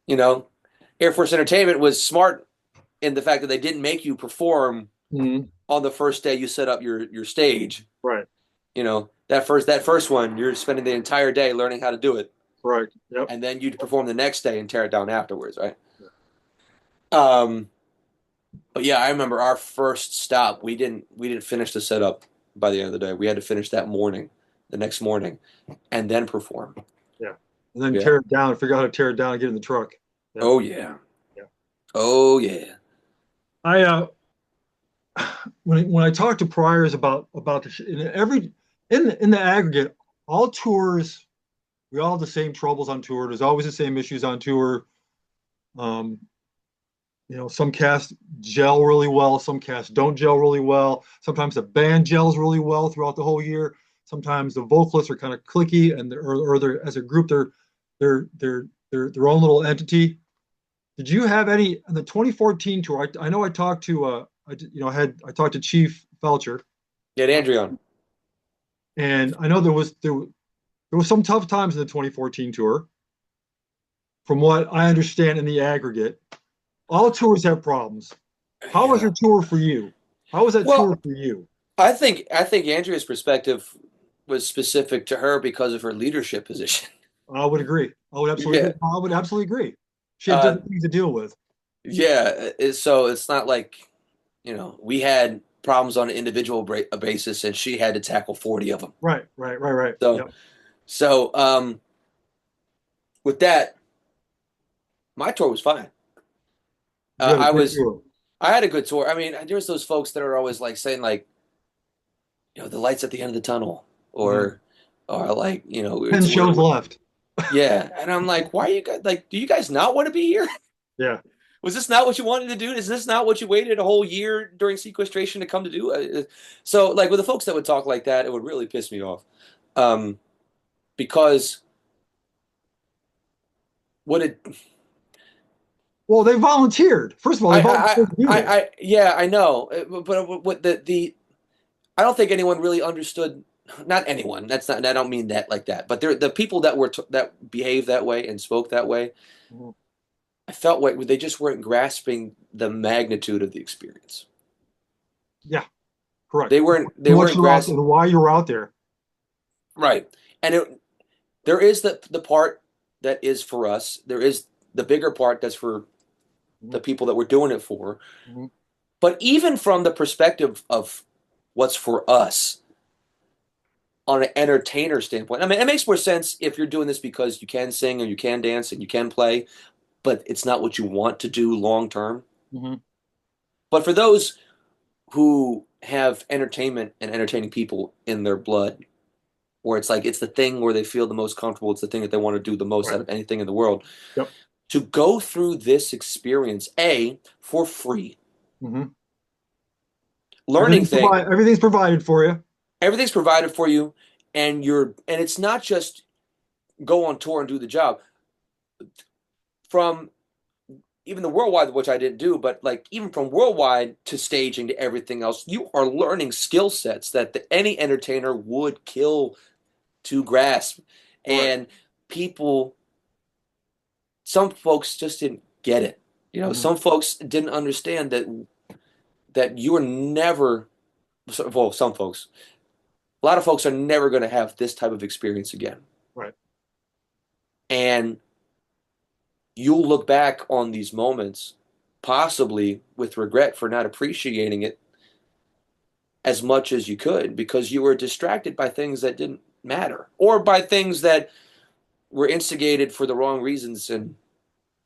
You know, Air Force Entertainment was smart in the fact that they didn't make you perform Mhm. on the first day you set up your stage. Right. You know, that first one, you're spending the entire day learning how to do it, Right. Yep. and then you'd perform the next day and tear it down afterwards, right? Um, but yeah, I remember our first stop. We didn't finish the setup by the end of the day. We had to finish that morning, the next morning, and then perform. Yeah. And then Yeah. tear it down, figure out how to tear it down and get in the truck. Yeah. Oh yeah. Yeah. Oh yeah. I when I talk to priors about in the aggregate, all tours, we all have the same troubles on tour. There's always the same issues on tour. Um, some casts gel really well, some casts don't gel really well. Sometimes the band gels really well throughout the whole year. Sometimes the vocalists are kind of clicky, and they're as a group they're their own little entity. Did you have any in the 2014 tour? I know I talked to I talked to Chief Felcher, Get Andrea on. and I know there was some tough times in the 2014 tour. From what I understand in the aggregate, all tours have problems. How was Yeah. your tour for you? How was that Well, tour for you? I think Andrea's perspective was specific to her because of her leadership position. I would agree. I would absolutely Yeah. agree. I would absolutely agree. She had Uh, different things to deal with. yeah. So it's not like, we had problems on an individual basis, and she had to tackle 40 of them. Right, right, right, right. So, Yep. so with that, my tour was fine. You had a I great was, tour. I had a good tour. I mean, there's those folks that are always like saying like, the lights at the end of the tunnel, Mhm. or like, 10 shows left. yeah. And I'm like, why are you guys like, do you guys not want to be here? Yeah. Was this not what you wanted to do? Is this not what you waited a whole year during sequestration to come to do? So, like with the folks that would talk like that, it would really piss me off, um, because what it, Well, they volunteered. First of all, they volunteered to do this. yeah, I know, but what I don't think anyone really understood. Not anyone. That's not. I don't mean that like that. But the people that behaved that way and spoke that way. Mhm. I felt like they just weren't grasping the magnitude of the experience. Yeah, correct. They weren't. They What weren't you're out there, grasping. why you're out there. Right. And there is the part that is for us. There is the bigger part that's for the Mhm. people that we're doing it for. Mhm. But even from the perspective of what's for us on an entertainer standpoint, I mean, it makes more sense if you're doing this because you can sing or you can dance and you can play, but it's not what you want to do long term. Mhm. But for those who have entertainment and entertaining people in their blood, where it's like it's the thing where they feel the most comfortable, it's the thing that they want to do the most Right. out of anything in the world, Yep. to go through this experience, for free, Mhm. learning things, Everything's provided for you. everything's provided for you, and it's not just go on tour and do the job. From even the worldwide, which I didn't do, but like even from worldwide to staging to everything else, you are learning skill sets that any entertainer would kill to grasp. Right. And people, some folks just didn't get it. Mhm. Some folks didn't understand that you are never, well, some folks, a lot of folks are never going to have this type of experience again. Right. And you'll look back on these moments possibly with regret for not appreciating it as much as you could because you were distracted by things that didn't matter or by things that were instigated for the wrong reasons and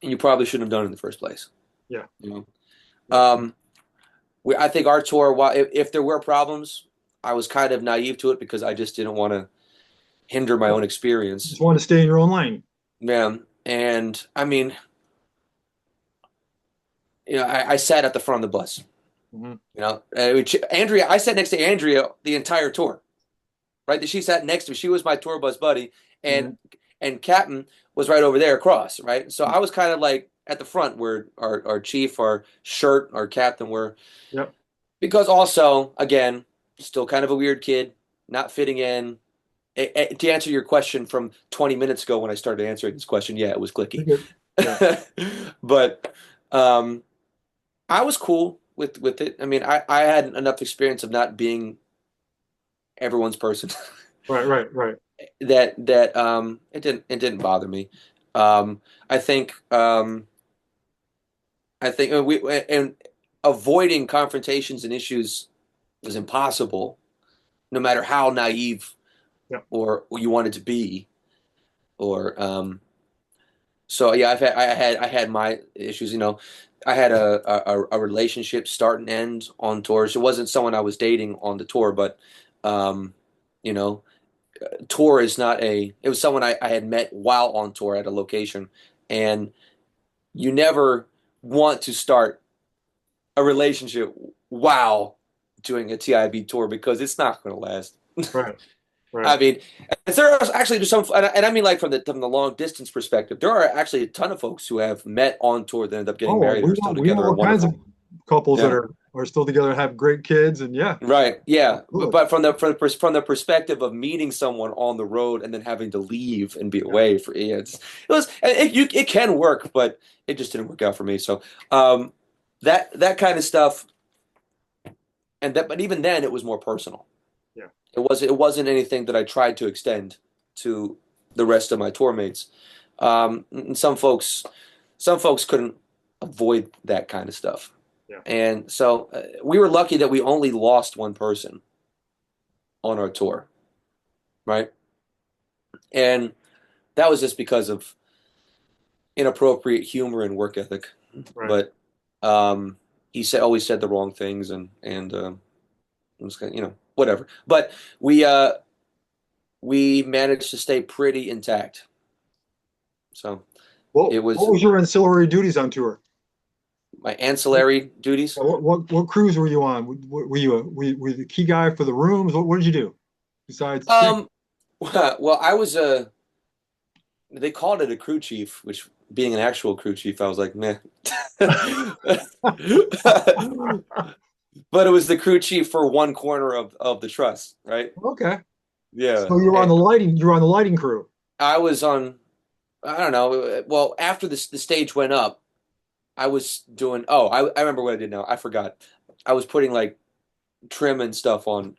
you probably shouldn't have done it in the first place. Yeah. You know? Yeah. I think our tour, while if there were problems, I was kind of naive to it because I just didn't want to hinder my own experience. Just want to stay in your own lane. Yeah. And I mean, I sat at the front of the bus. Mm-hmm. Andrea, I sat next to Andrea the entire tour, right? She sat next to me. She was my tour bus buddy, and Mm-hmm. and Captain was right over there across, right? So I was kind of like at the front where our chief, our shirt, our captain were, Yep. because also, again, still kind of a weird kid, not fitting in. To answer your question from 20 minutes ago when I started answering this question, yeah, it was clicky. Yeah. But I was cool with it. I mean, I had enough experience of not being everyone's person Right. that it didn't bother me. Um, I think we and avoiding confrontations and issues is impossible, no matter how naive Yeah. or you wanted to be. Or so yeah, I had my issues. I had a relationship start and end on tours. It wasn't someone I was dating on the tour, but um, you know, tour is not a. It was someone I had met while on tour at a location, and you never want to start a relationship while doing a TIB tour because it's not going to last. Right. I Right. mean, there are actually just some, and I mean, like from the long distance perspective, there are actually a ton of folks who have met on tour that end up getting Oh, married and are still we know together all and kinds of wonderful. couples that Yeah, are still together, have great kids, and yeah, right. Yeah, but, absolutely. but from the perspective of meeting someone on the road and then having to leave and be Yeah. away for it can work, but it just didn't work out for me. So that kind of stuff, but even then, it was more personal. Yeah. It wasn't anything that I tried to extend to the rest of my tour mates. And some folks couldn't avoid that kind of stuff, Yeah. and so we were lucky that we only lost one person on our tour, right? And that was just because of inappropriate humor and work ethic. Right. But he always said the wrong things, and it was kind of, whatever. But we managed to stay pretty intact. So it What was was your ancillary duties on tour? my ancillary duties. What cruise were you on? Were you the key guy for the rooms? What did you do besides sing? Um, well, I was they called it a crew chief, which being an actual crew chief, I was like, meh. But it was the crew chief for one corner of the truss, right? Okay, Yeah. so you were on the lighting. You were on the lighting crew. I was on, I don't know. Well, after the stage went up, I was doing, oh, I remember what I did now. I forgot. I was putting like trim and stuff on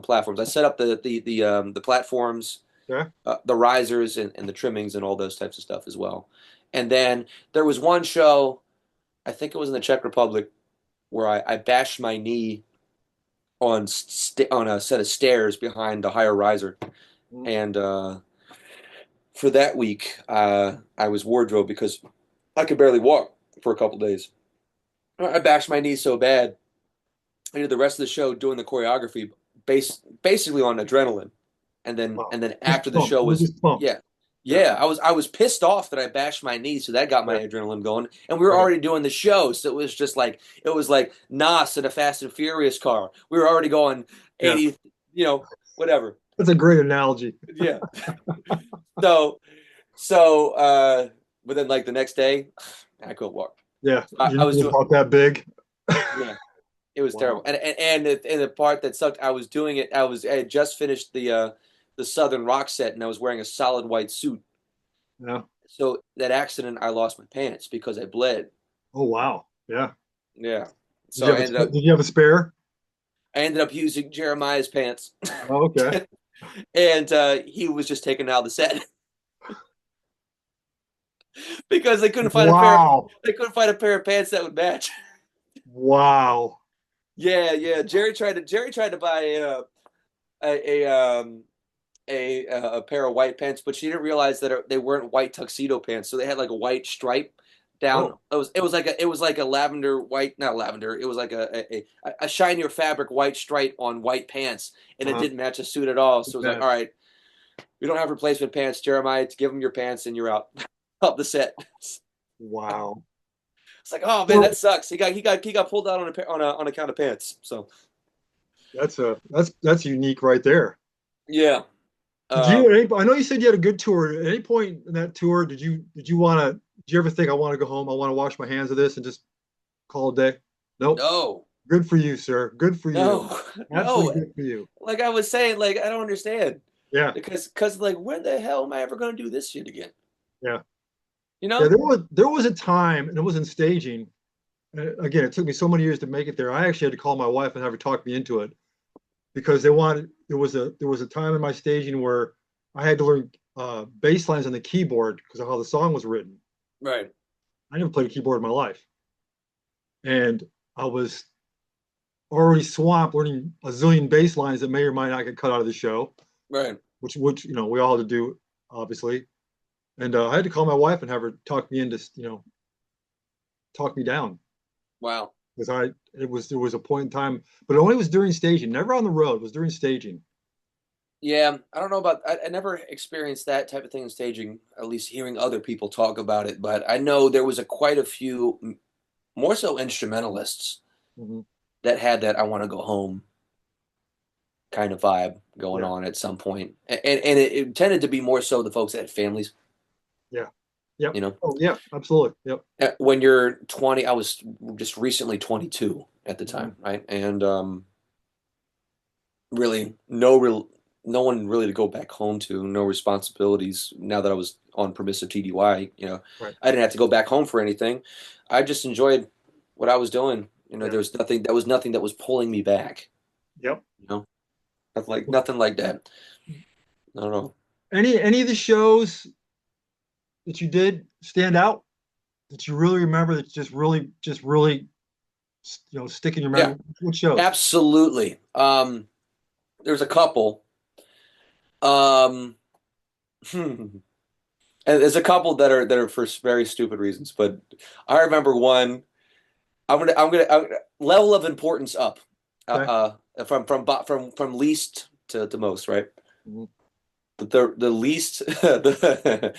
platforms. I set up the platforms, Yeah. the risers and the trimmings and all those types of stuff as well. And then there was one show, I think it was in the Czech Republic, where I bashed my knee on a set of stairs behind the higher riser, Mm. and for that week I was wardrobe because I could barely walk for a couple days. I bashed my knee so bad. I did the rest of the show doing the choreography basically on adrenaline, and then Wow. and then Just after the pumped. show You were was just pumped. yeah. Yeah. Yeah, I was pissed off that I bashed my knee, so that got my Yeah. adrenaline going. And we were Right. already doing the show, so it was like Nas in a Fast and Furious car. We were already going Yeah. 80, whatever. That's a great analogy. Yeah. So so but then like the next day, I couldn't walk. Yeah. I, Your I knee was was doing about that big. yeah. It was terrible, Wow. and the part that sucked, I was doing it. I had just finished the Southern Rock set, and I was wearing a solid white suit. Yeah. So that accident, I lost my pants because I bled. Oh wow. Yeah. Yeah. So Did you have a spare? I ended up using Jeremiah's pants, Oh, okay. and he was just taken out of the set because they couldn't find a pair. Wow. They couldn't find a pair of pants that would match. Wow. Yeah. Jerry tried to buy a a um a pair of white pants, but she didn't realize that they weren't white tuxedo pants, so they had like a white stripe down. Oh, It was like a lavender white, not lavender. It was like a shinier fabric white stripe on white pants, and it uh-huh. didn't match the suit at all. So it was like, Bad. all right, we don't have replacement pants, Jeremiah. Give him your pants, and you're out of the set. Wow. It's like, oh man, Well, that sucks. He got pulled out on account of pants. So that's unique right there. yeah. Did you? Um, I know you said you had a good tour. At any point in that tour, did you want to? Did you ever think I want to go home? I want to wash my hands of this and just call it a day? Nope. no, Good for you, sir. Good for you. no, Absolutely no. good for you. Like I was saying, like I don't understand Yeah, because like when the hell am I ever gonna do this shit again? yeah, You yeah. know? There was a time, and it was in staging. Again, it took me so many years to make it there. I actually had to call my wife and have her talk me into it because they wanted. There was a time in my staging where I had to learn bass lines on the keyboard because of how the song was written. Right, I never played a keyboard in my life, and I was already swamped learning a zillion bass lines that may or might not get cut out of the show, right. which we all had to do, obviously. And I had to call my wife and have her talk me into talk me down Wow. because I it was there was a point in time, but it only was during staging, never on the road. It was during staging. Yeah, I don't know about. I never experienced that type of thing in staging. At least hearing other people talk about it, but I know there was quite a few, more so instrumentalists Hmm. that had that "I want to go home" kind of vibe going Yeah, on at some point, and it tended to be more so the folks that had families. yeah, yep. You know, Oh yeah, absolutely. Yep. when you're 20, I was just recently 22 at the Hmm. time, right? And really no one really to go back home to, no responsibilities. Now that I was on permissive TDY, Right. I didn't have to go back home for anything. I just enjoyed what I was doing. Yeah. There was nothing that was pulling me back. Yep. You know, nothing like that. I don't know. Any of the shows that you did stand out that you really remember that just really stick in your Yeah, memory? What shows? absolutely. There's a couple. Um, and there's a couple that are for very stupid reasons, but I remember one. I'm gonna level of importance up, Okay. from least to most, right? Mhm. The least the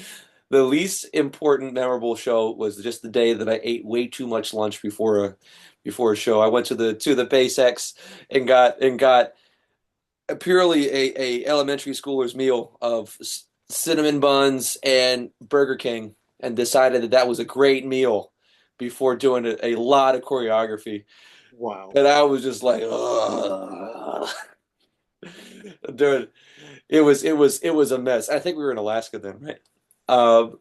least important memorable show was just the day that I ate way too much lunch before a show. I went to the Base X and got purely a elementary schooler's meal of cinnamon buns and Burger King, and decided that was a great meal before doing a lot of choreography. Wow. And I was just like, ugh. Dude, it was a mess. I think we were in Alaska then, right? That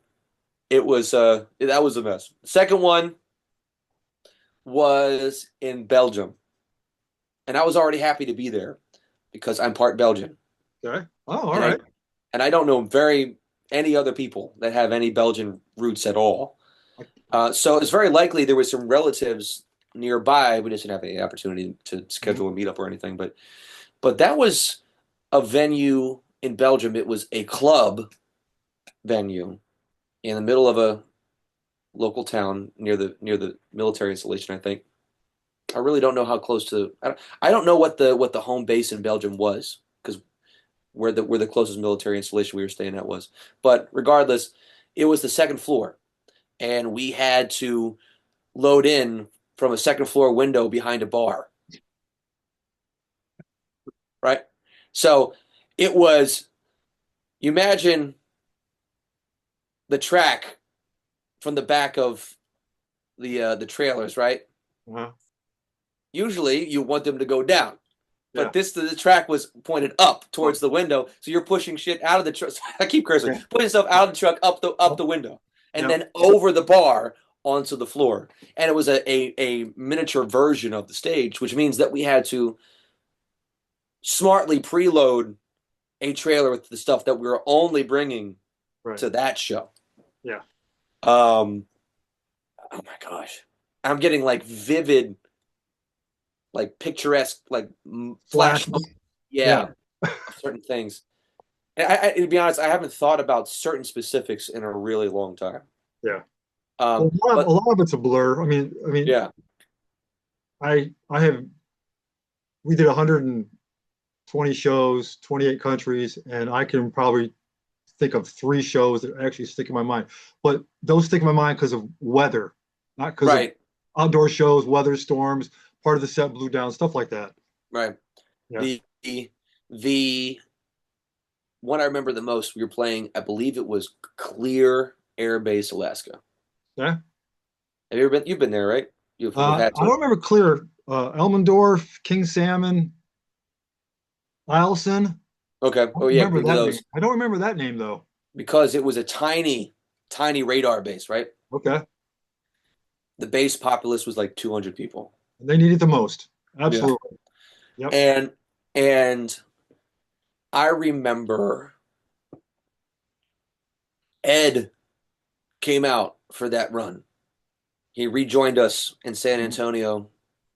was a mess. Second one was in Belgium, and I was already happy to be there because I'm part Belgian, Okay. Oh, all and I right. and I don't know very any other people that have any Belgian roots at all. I- So it's very likely there was some relatives nearby. We just didn't have any opportunity to mhm. schedule a meetup or anything, but that was a venue in Belgium. It was a club venue in the middle of a local town near the military installation, I think. I really don't know how close to. I don't know what the home base in Belgium was because where the closest military installation we were staying at was. But regardless, it was the second floor, and we had to load in from a second floor window behind a bar, right? So it was. You imagine the track from the back of the trailers, right? Uh-huh. Usually you want them to go down, but Yeah. the track was pointed up Oh, towards the window, so you're pushing shit out of the truck. I keep cursing, yeah. putting stuff out of the truck up Oh, the window, and yeah. then over the bar onto the floor. And it was a miniature version of the stage, which means that we had to smartly preload a trailer with the stuff that we were only bringing Right. to that show. Yeah. Um, oh my gosh, I'm getting like vivid like picturesque, like flash, Flash. yeah, Yeah. of certain things. And to be honest, I haven't thought about certain specifics in a really long time. Yeah. Well, a But lot of it's a blur. yeah, I have we did 120 shows, 28 countries, and I can probably think of 3 shows that actually stick in my mind. But those stick in my mind because of weather, not because of right, outdoor shows, weather, storms, part of the set blew down, stuff like that. right. Yeah. The one I remember the most, we were playing, I believe it was Clear Air Base, Alaska. Yeah. Have you ever been? You've been there, right? You've had I to. don't remember clear. Elmendorf, King Salmon, Eielson. Okay. I Oh don't yeah, remember been to that name. those I don't remember that name though. because it was a tiny, tiny radar base, right? Okay. The base populace was like 200 people. They need it the most. Yeah. Absolutely. Yep. And and I remember Ed came out for that run. He rejoined us in San Mhm. Antonio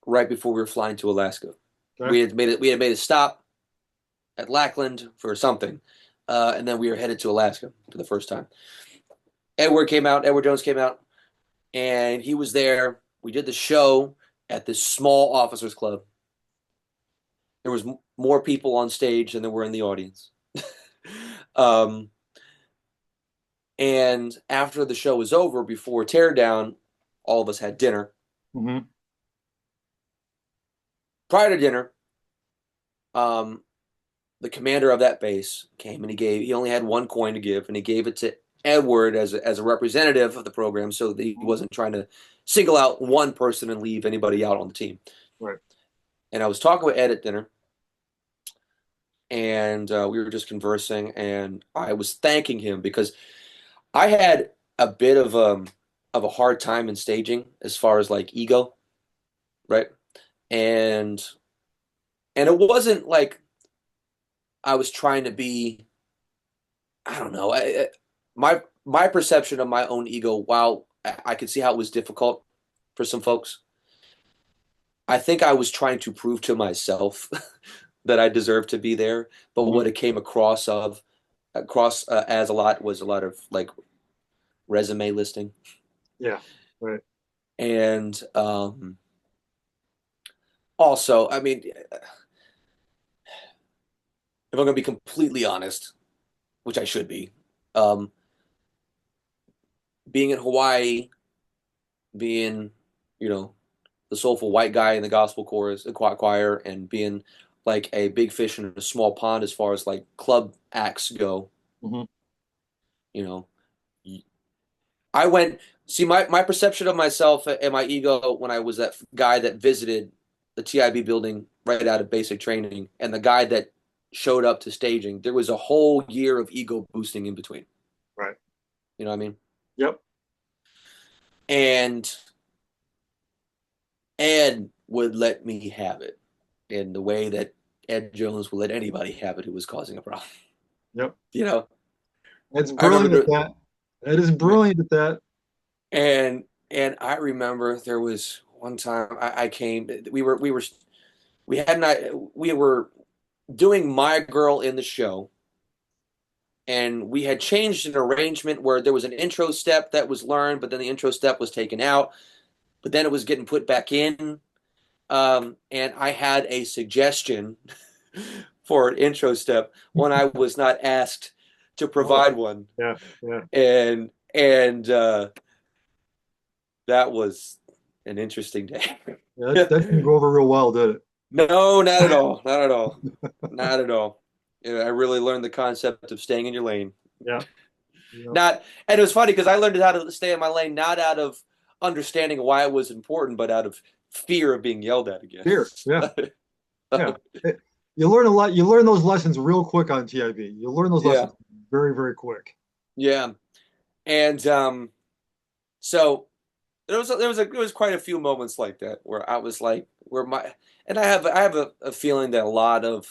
right before we were flying to Alaska. Okay. We had made a stop at Lackland for something, and then we were headed to Alaska for the first time. Edward Jones came out, and he was there. We did the show at this small officers club. There was more people on stage than there were in the audience. um, and after the show was over, before teardown, all of us had dinner. Hmm. Prior to dinner, um, the commander of that base came and he only had one coin to give, and he gave it to Edward as a representative of the program, so that he wasn't trying to single out one person and leave anybody out on the team. Right. And I was talking with Ed at dinner, and we were just conversing, and I was thanking him because I had a bit of a hard time in staging as far as like ego, right? And it wasn't like I was trying to be, I don't know. My perception of my own ego, while I could see how it was difficult for some folks, I think I was trying to prove to myself that I deserved to be there. But Hmm. what it came across as a lot was a lot of like resume listing, Yeah. Right. and also, I mean, if I'm going to be completely honest, which I should be, um, being in Hawaii, being, you know, the soulful white guy in the gospel chorus, the choir, and being like a big fish in a small pond as far as like club acts go. Hmm. You know, I went see my perception of myself and my ego when I was that guy that visited the TIB building right out of basic training, and the guy that showed up to staging. There was a whole year of ego boosting in between. Right. You know what I mean? Yep. And Ed would let me have it in the way that Ed Jones would let anybody have it who was causing a problem. Yep. You know, Ed's I remember brilliant at that. Ed is brilliant at that. and I remember there was one time I came. We were doing My Girl in the show, and we had changed an arrangement where there was an intro step that was learned, but then the intro step was taken out, but then it was getting put back in. And I had a suggestion for an intro step when I was not asked to Oh, provide one, yeah. Yeah. and that was an interesting day. Yeah. That didn't go over real well, did it? No, not at all, not at all, not at all. You know, I really learned the concept of staying in your lane. Yeah. Yeah. Not, and it was funny because I learned how to stay in my lane not out of understanding why it was important, but out of fear of being yelled at again. Here. Yeah. Yeah. You learn a lot. You learn those lessons real quick on TIB. You learn those Yeah, lessons very, very quick. yeah, and so there was quite a few moments like that where I was like, where my and I have a feeling that a lot of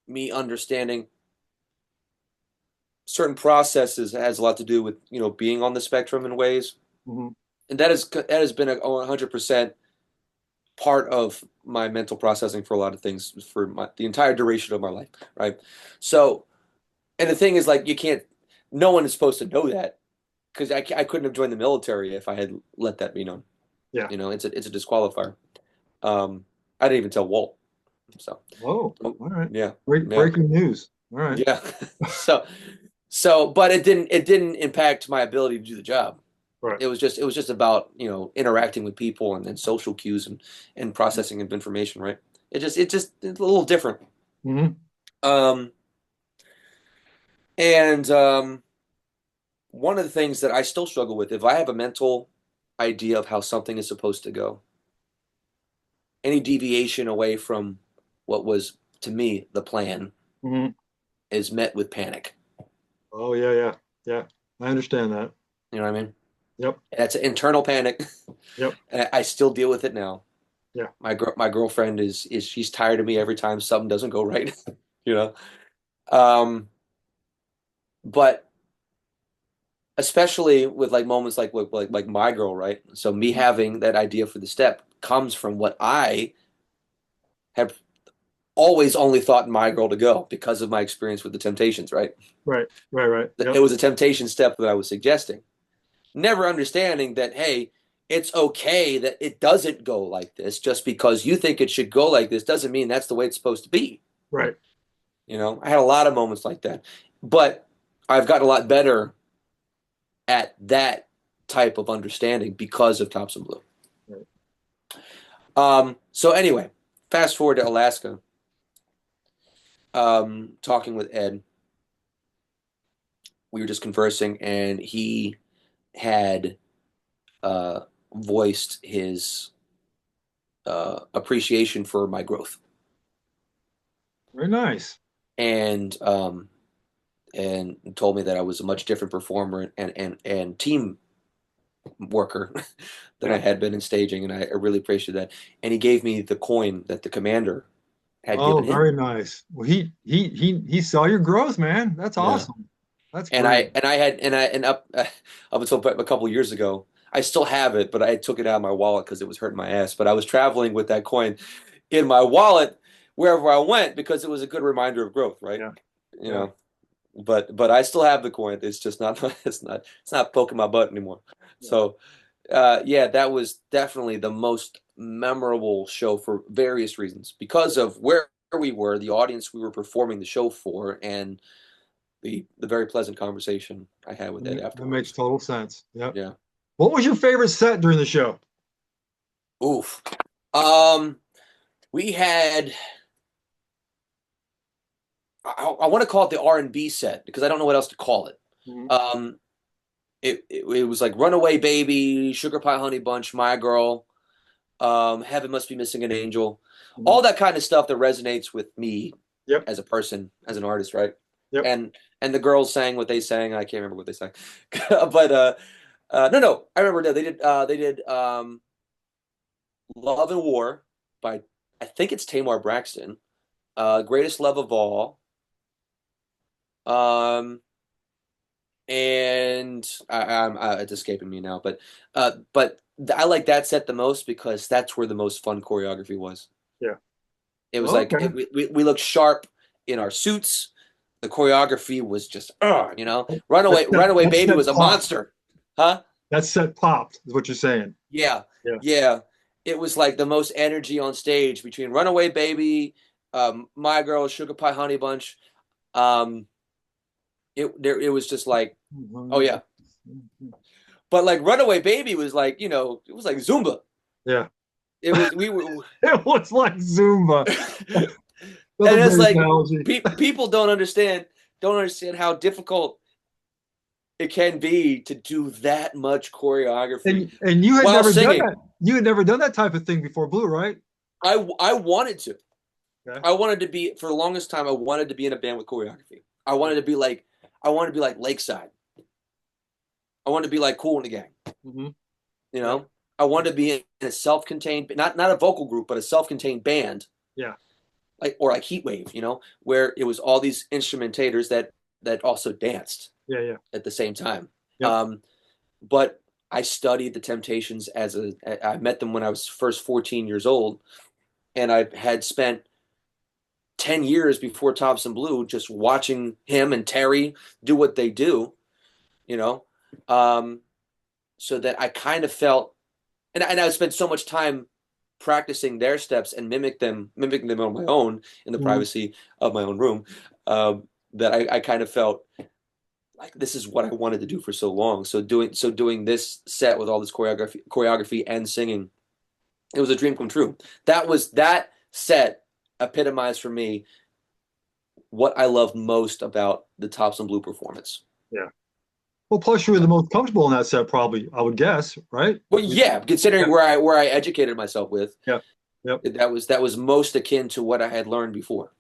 me understanding certain processes has a lot to do with being on the spectrum in ways, Hmm. and that has been a 100% part of my mental processing for a lot of things for the entire duration of my life, right? So, and the thing is, like, no one is supposed to know that because I couldn't have joined the military if I had let that be known. Yeah. It's a disqualifier. I didn't even tell Walt. So, Oh, all right. yeah, Great yeah, breaking news. All right. yeah. So, but it didn't impact my ability to do the job. Right. It was just about, interacting with people and then social cues and processing of information, right? It's a little different. Hmm. Um, and one of the things that I still struggle with, if I have a mental idea of how something is supposed to go, any deviation away from what was, to me, the plan Hmm. is met with panic. Oh, yeah, yeah, yeah. I understand that. You know what I mean? Yep. That's an internal panic. Yep. And I still deal with it now. Yeah. My girlfriend is she's tired of me every time something doesn't go right. you know. Um, but especially with like moments like my girl, right? So me having that idea for the step comes from what I have always only thought my girl to go because of my experience with the Temptations, right? Right. Right. Right. It Yep. was a temptation step that I was suggesting, never understanding that, hey, it's okay that it doesn't go like this. Just because you think it should go like this doesn't mean that's the way it's supposed to be. Right. I had a lot of moments like that, but I've gotten a lot better at that type of understanding because of Thompson Blue. Right. So anyway, fast forward to Alaska, talking with Ed. We were just conversing, and he had uh, voiced his appreciation for my growth, Very nice. and told me that I was a much different performer and team worker than I Yeah. had been in staging, and I really appreciated that. And he gave me the coin that the commander had Oh, given him. very nice. Well, he saw your growth, man. That's Yeah. awesome. That's And great. I had and up until a couple of years ago, I still have it, but I took it out of my wallet because it was hurting my ass. But I was traveling with that coin in my wallet wherever I went because it was a good reminder of growth, right? Yeah. You Yeah. know, but I still have the coin. It's just not it's not poking my butt anymore. Yeah. So yeah, that was definitely the most memorable show for various reasons because of where we were, the audience we were performing the show for, and the very pleasant conversation I had with Ed That makes afterwards. total sense. Yep. Yeah. What was your favorite set during the show? Oof. Um, we had I want to call it the R&B set because I don't know what else to call it. Mhm. Um, it was like Runaway Baby, Sugar Pie Honey Bunch, My Girl, Heaven Must Be Missing an Angel, Mhm. all that kind of stuff that resonates with me Yep. as a person, as an artist, right? Yep. And the girls sang what they sang. I can't remember what they sang, but no, I remember that they did Love and War by, I think it's Tamar Braxton, Greatest Love of All, um, and it's escaping me now, but I like that set the most because that's where the most fun choreography was. Yeah. It was like Okay. we looked sharp in our suits. The choreography was just, That set, Runaway that Baby set was a popped. monster, huh? That set popped, is what you're saying. Yeah, Yeah. yeah. It was like the most energy on stage between Runaway Baby, My Girl, Sugar Pie Honey Bunch. Um, it was just like, oh Mhm. yeah. But like Runaway Baby was like, it was like Zumba. Yeah. It was we were, It was like Zumba. and That's a it's great like analogy. people don't understand how difficult it can be to do that much choreography And you had while never done singing. that. You had never done that type of thing before, Blue, right? I wanted to. Okay. I wanted to be for the longest time. I wanted to be in a band with choreography. I wanted to be like Lakeside. I wanted to be like Cool in the Gang. Hmm. You Yeah. know, I wanted to be in a self-contained, not a vocal group, but a self-contained band, Yeah. like Heat Wave. Where it was all these instrumentators that also danced Yeah. Yeah. at the same time. Yep. Um, but I studied the Temptations I met them when I was first 14 years old, and I had spent 10 years before Thompson Blue just watching him and Terry do what they do, you know, um, so that I kind of felt, and I spent so much time practicing their steps and mimicking them on my own in the Mhm. privacy of my own room, that I kind of felt like this is what I wanted to do for so long. So doing this set with all this choreography and singing, it was a dream come true. That set epitomized for me what I love most about the Thompson Blue performance. Yeah. Well, plus you were the most comfortable in that set, probably, I would guess, right? Well, yeah, Yeah. considering where I educated myself with, Yeah. Yep. that was most akin to what I had learned before.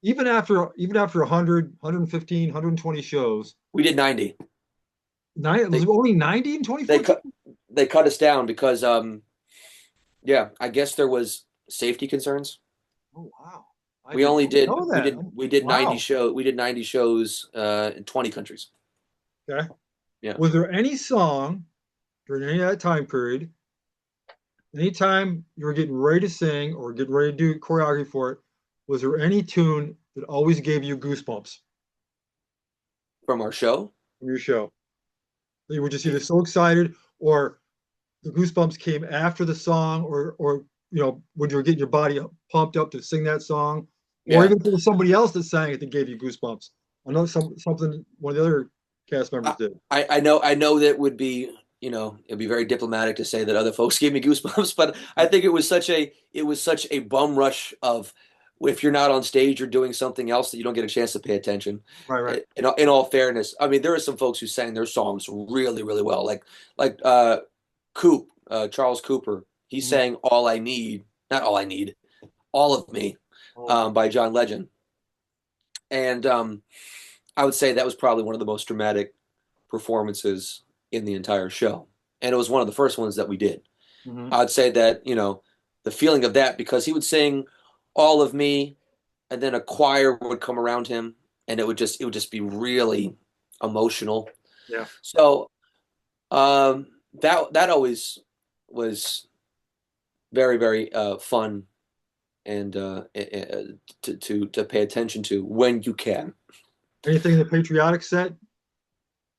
Even after 100, 115, 120 shows, We did 90. nine, was They it only 90 in they 2014? cut they cut us down because yeah, I guess there was safety concerns. Oh wow. We only I didn't did know we that. did Oh, we did 90 wow. show we did 90 shows in 20 countries. Okay. Yeah. Was there any song during any of that time period, anytime you were getting ready to sing or getting ready to do choreography for it, was there any tune that always gave you goosebumps From our show? from your show? You were just either so excited or the goosebumps came after the song, or when you were getting your body pumped up to sing that song, or Yeah. even if it was somebody else that sang it that gave you goosebumps. I know something one of the other cast members I, did. I know that would be, it'd be very diplomatic to say that other folks gave me goosebumps, but I think it was such a bum rush of, if you're not on stage, you're doing something else that you don't get a chance to pay attention. Right, right. In all fairness, I mean, there are some folks who sang their songs really, really well, like Charles Cooper. He Mhm. sang "All I Need," not "All I Need," "All of Me," All of me. by John Legend, and I would say that was probably one of the most dramatic performances in the entire show. And it was one of the first ones that we did. Mhm. I'd say that, the feeling of that, because he would sing All of Me, and then a choir would come around him, and it would just be really emotional. Yeah. So that always was very, very fun, and to pay attention to when you can. Anything in the patriotic set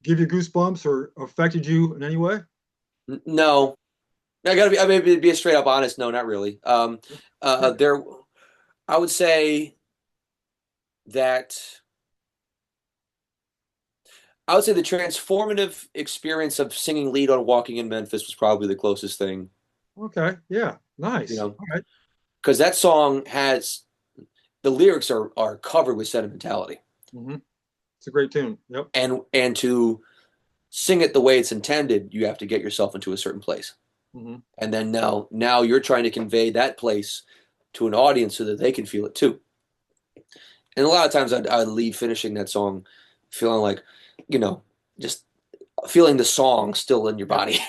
give you goosebumps or affected you in any way? No, I mean, be a straight up honest. No, not really. There, I would say that I would say the transformative experience of singing lead on "Walking in Memphis" was probably the closest thing, Okay. Yeah. you Nice. know, All right. because that song has the lyrics are covered with sentimentality, Mm-hmm. It's a great tune. Yep. and to sing it the way it's intended, you have to get yourself into a certain place, Mm-hmm. and then now you're trying to convey that place to an audience so that they can feel it too. And a lot of times I'd leave finishing that song feeling like, you know, just feeling the song still in your Yeah. body,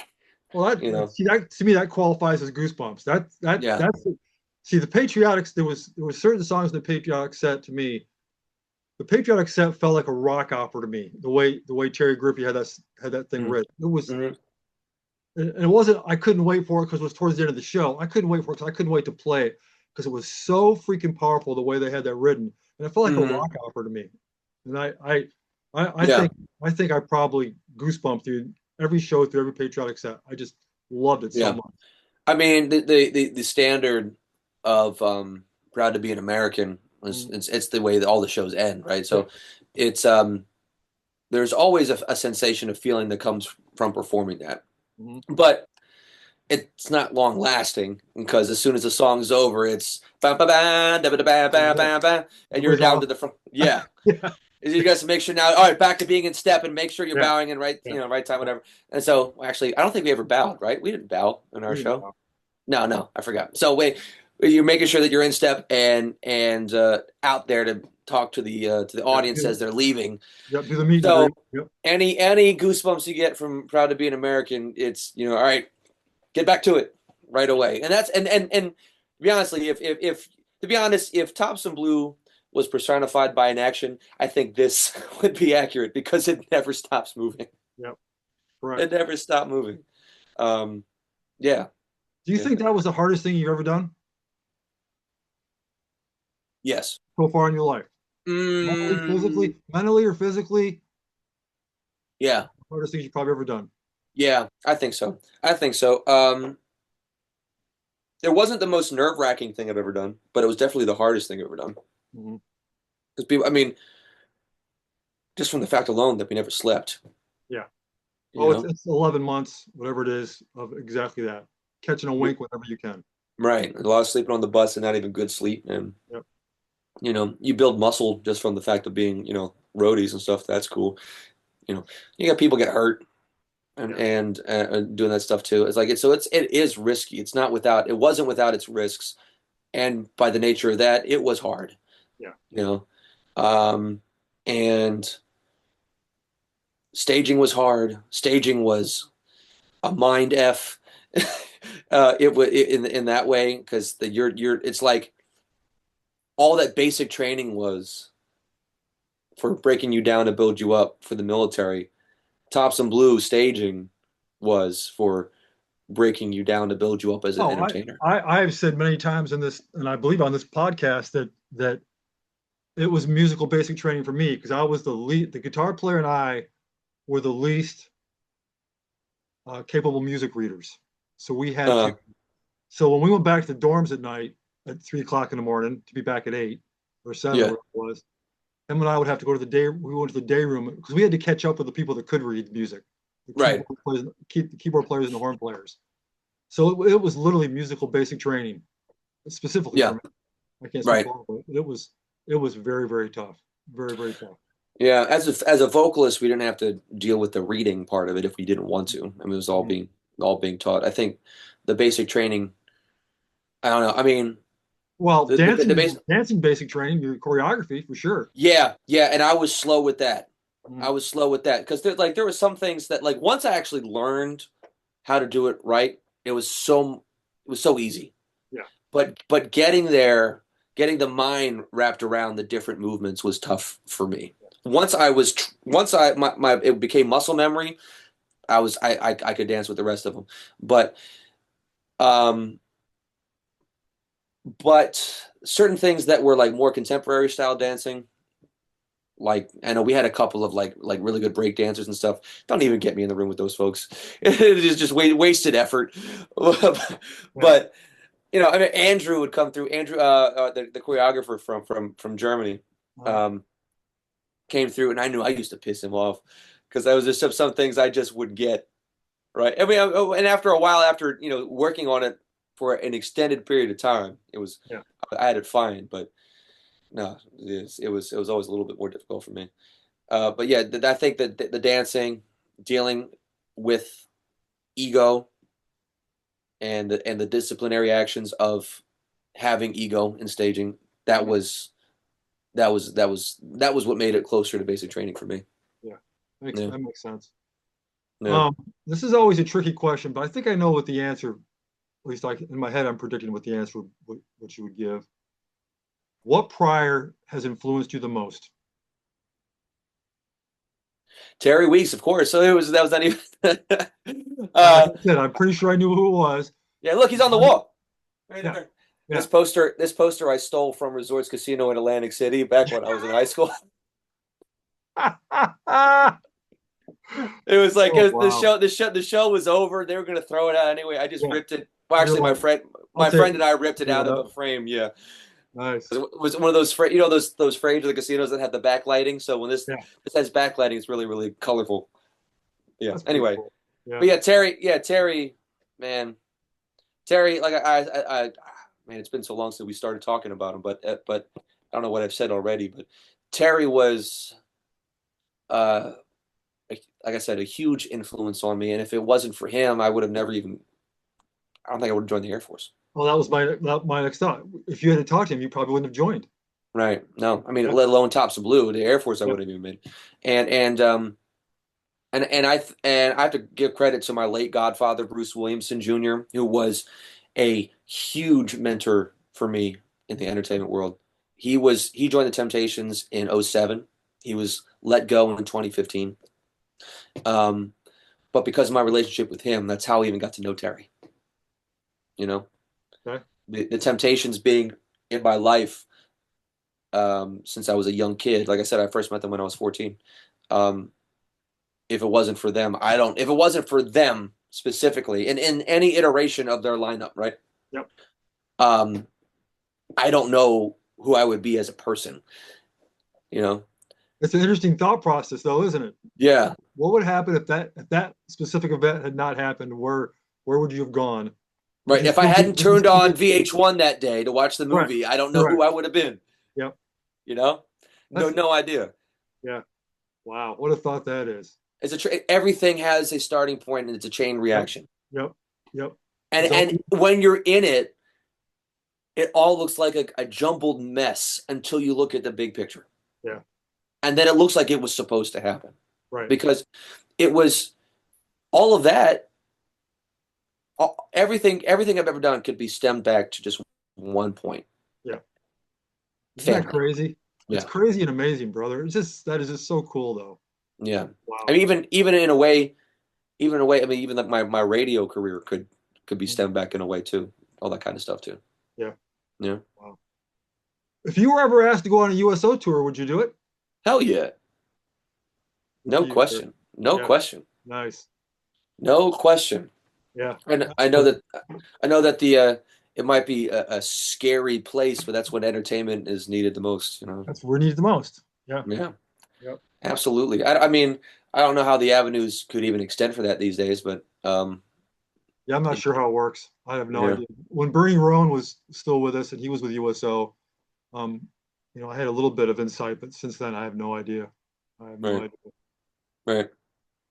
Well, you know? see that to me that qualifies as goosebumps. Yeah. See the patriotics. There was certain songs in the patriotic set to me. The patriotic set felt like a rock opera to me. The way Terry Griffey had that thing written. It was, Mm-hmm. and it wasn't. I couldn't wait for it because it was towards the end of the show. I couldn't wait for it because I couldn't wait to play it because it was so freaking powerful the way they had that written, and it felt like a Mm-hmm. rock opera to me. And I Yeah. think I probably goosebumped through every show through every patriotic set. I just loved it so Yeah. much. I mean, the standard of Proud to Be an American was Mhm. it's the way that all the shows end, right? Yeah. So it's there's always a sensation of feeling that comes from performing that. Mhm. But it's not long lasting because as soon as the song's over, it's ba ba ba da ba da ba ba Yeah. ba ba, and you're Everybody's down to off. the front. Yeah, Yeah. you guys make sure now. All right, back to being in step and make sure you're Yeah. bowing in right, Yeah. right time, whatever. And so, actually, I don't think we ever bowed, right? We didn't bow in our We didn't show. know. No, no, I forgot. So wait, you're making sure that you're in step and out there to talk to the Yeah. audience as they're leaving. Do the meet and So greet. Yep. any goosebumps you get from Proud to Be an American, it's all right, get back to it right away. And that's and to be honestly, if Thompson Blue was personified by an action, I think this would be accurate because it never stops moving. Yep. It Correct. never stopped moving. Um, yeah, Do you yeah, think that was the hardest thing you've ever done yes. so far in your life? Mm, Mentally or physically, yeah, hardest things you've probably ever done. yeah, I think so. I think so. It wasn't the most nerve-wracking thing I've ever done, but it was definitely the hardest thing I've ever done. Hmm. Because people, I mean, just from the fact alone that we never slept, Yeah. you Oh, it's know? it's 11 months, whatever it is, of exactly that. Catching a wink whenever you can. Right. A lot of sleeping on the bus and not even good sleep. And, Yep. you build muscle just from the fact of being, roadies and stuff. That's cool. You got people get hurt and Yeah. doing that stuff too. It's like it is risky. It wasn't without its risks. And by the nature of that, it was hard, Yeah. you know. Um, and staging was hard. Staging was a mind F. It was in that way because it's like all that basic training was for breaking you down to build you up for the military. Tops and Blue staging was for breaking you down to build you up as an Oh, entertainer. I've said many times in this, and I believe on this podcast that it was musical basic training for me because I was the guitar player and I were the least capable music readers. So we had to. Uh, So when we went back to the dorms at night at 3 o'clock in the morning to be back at 8 or 7 or yeah, whatever it was, him and I would have to go to the day. We went to the day room because we had to catch up with the people that could read music, right. the keyboard players and the horn players. So it was literally musical basic training, specifically for Yeah, me. I can't speak right. for all of it. It was very, very tough. Very, very tough. Yeah, as a vocalist, we didn't have to deal with the reading part of it if we didn't want to. I mean, it was Mhm. all being taught. I think the basic training. I don't know. I mean, Well, the base. dancing basic training, your choreography for sure. Yeah, yeah, and I was slow with that. I Mhm. was slow with that because there were some things that like once I actually learned how to do it right, it was so easy. Yeah. But getting there, getting the mind wrapped around the different movements was tough for me. Once I my it became muscle memory, I could dance with the rest of them. But um but certain things that were like more contemporary style dancing, like I know we had a couple of like really good break dancers and stuff. Don't even get me in the room with those folks. It is just wasted effort. Yeah. But I mean, Andrew would come through. Andrew, the choreographer from Germany, Uh, um, came through, and I knew I used to piss him off because I was just some things I just would get right. I mean, and after a while, after working on it for an extended period of time, yeah. I had it fine, but no, it was always a little bit more difficult for me. But yeah, I think that the dancing, dealing with ego and the disciplinary actions of having ego in staging, that Yeah. was that was what made it closer to basic training for me. Yeah. Yeah, That makes sense. yeah. Um, this is always a tricky question, but I think I know what the answer. At least in my head, I'm predicting what the answer what you would give. What prior has influenced you the most? Terry Weeks, of course. So that was not even. Like uh, I said, I'm pretty sure I knew who it was. yeah, look, he's on the wall right Yeah. there. Yeah. This poster I stole from Resorts Casino in Atlantic City back when I was in high school. It was like Oh the wow. show, the show was over. They were gonna throw it out anyway. I just Yeah. ripped it. Well, You're actually, like, I'll my take friend it. and I ripped it Give out it of a up. frame. Yeah, Nice. it was one of those those frames of the casinos that had the backlighting. So when Yeah. this has backlighting, it's really really colorful. Yeah. That's pretty Anyway, cool. Yeah. but yeah, Terry, man, Terry, like man, it's been so long since we started talking about him, but I don't know what I've said already, but Terry was uh like I said, a huge influence on me. And if it wasn't for him, I would have never even. I don't think I would have joined the Air Force. Well, that was my next thought. If you had talked to him, you probably wouldn't have joined. Right? No, I mean, Yeah. let alone tops of blue, the Air Force, I Yeah. would have even made. And and um and I have to give credit to my late godfather Bruce Williamson Jr., who was a huge mentor for me in the entertainment world. He joined the Temptations in '07. He was let go in 2015. Um, but because of my relationship with him, that's how I even got to know Terry. You know, Okay. the Temptations being in my life since I was a young kid. Like I said, I first met them when I was 14. Um, if it wasn't for them, if it wasn't for them specifically, in any iteration of their lineup, right? Yep. I don't know who I would be as a person, you know? It's an interesting thought process, though, isn't it? Yeah. What would happen if that specific event had not happened? Where would you have gone? Would Right. you If I still be? hadn't Would you turned still on be? VH1 that day to watch the Correct. movie, I don't know who Correct. I would have been, Yep. you know? That's No idea. yeah. Wow. What a thought that is. Everything has a starting point and it's a chain Yep. reaction. Yep. Yep. And when you're in it, it all looks like a jumbled mess until you look at the big picture. Yeah. And then it looks like it was supposed to happen. Right. Because it was all of that, everything I've ever done could be stemmed back to just one point. Yeah. Isn't Family. that crazy? Yeah. It's crazy and amazing, brother. That is just so cool, though. Yeah. Wow. I mean, even in a way, I mean, even like my radio career could be stemmed back in a way too. All that kind of stuff too. Yeah. Yeah. Wow. If you were ever asked to go on a USO tour, would you do it? Hell yeah. No You- question. No Yeah. question. Nice. No question. Yeah. And I know that the it might be a scary place, but that's when entertainment is needed the most, you know. That's where we need it the most. Yeah. Yeah. Yep. Absolutely. I mean, I don't know how the avenues could even extend for that these days, but Yeah, I'm not sure how it works. I have no Yeah. idea. When Bernie Roan was still with us and he was with USO, I had a little bit of insight, but since then I have no idea. I have no Right. idea. right.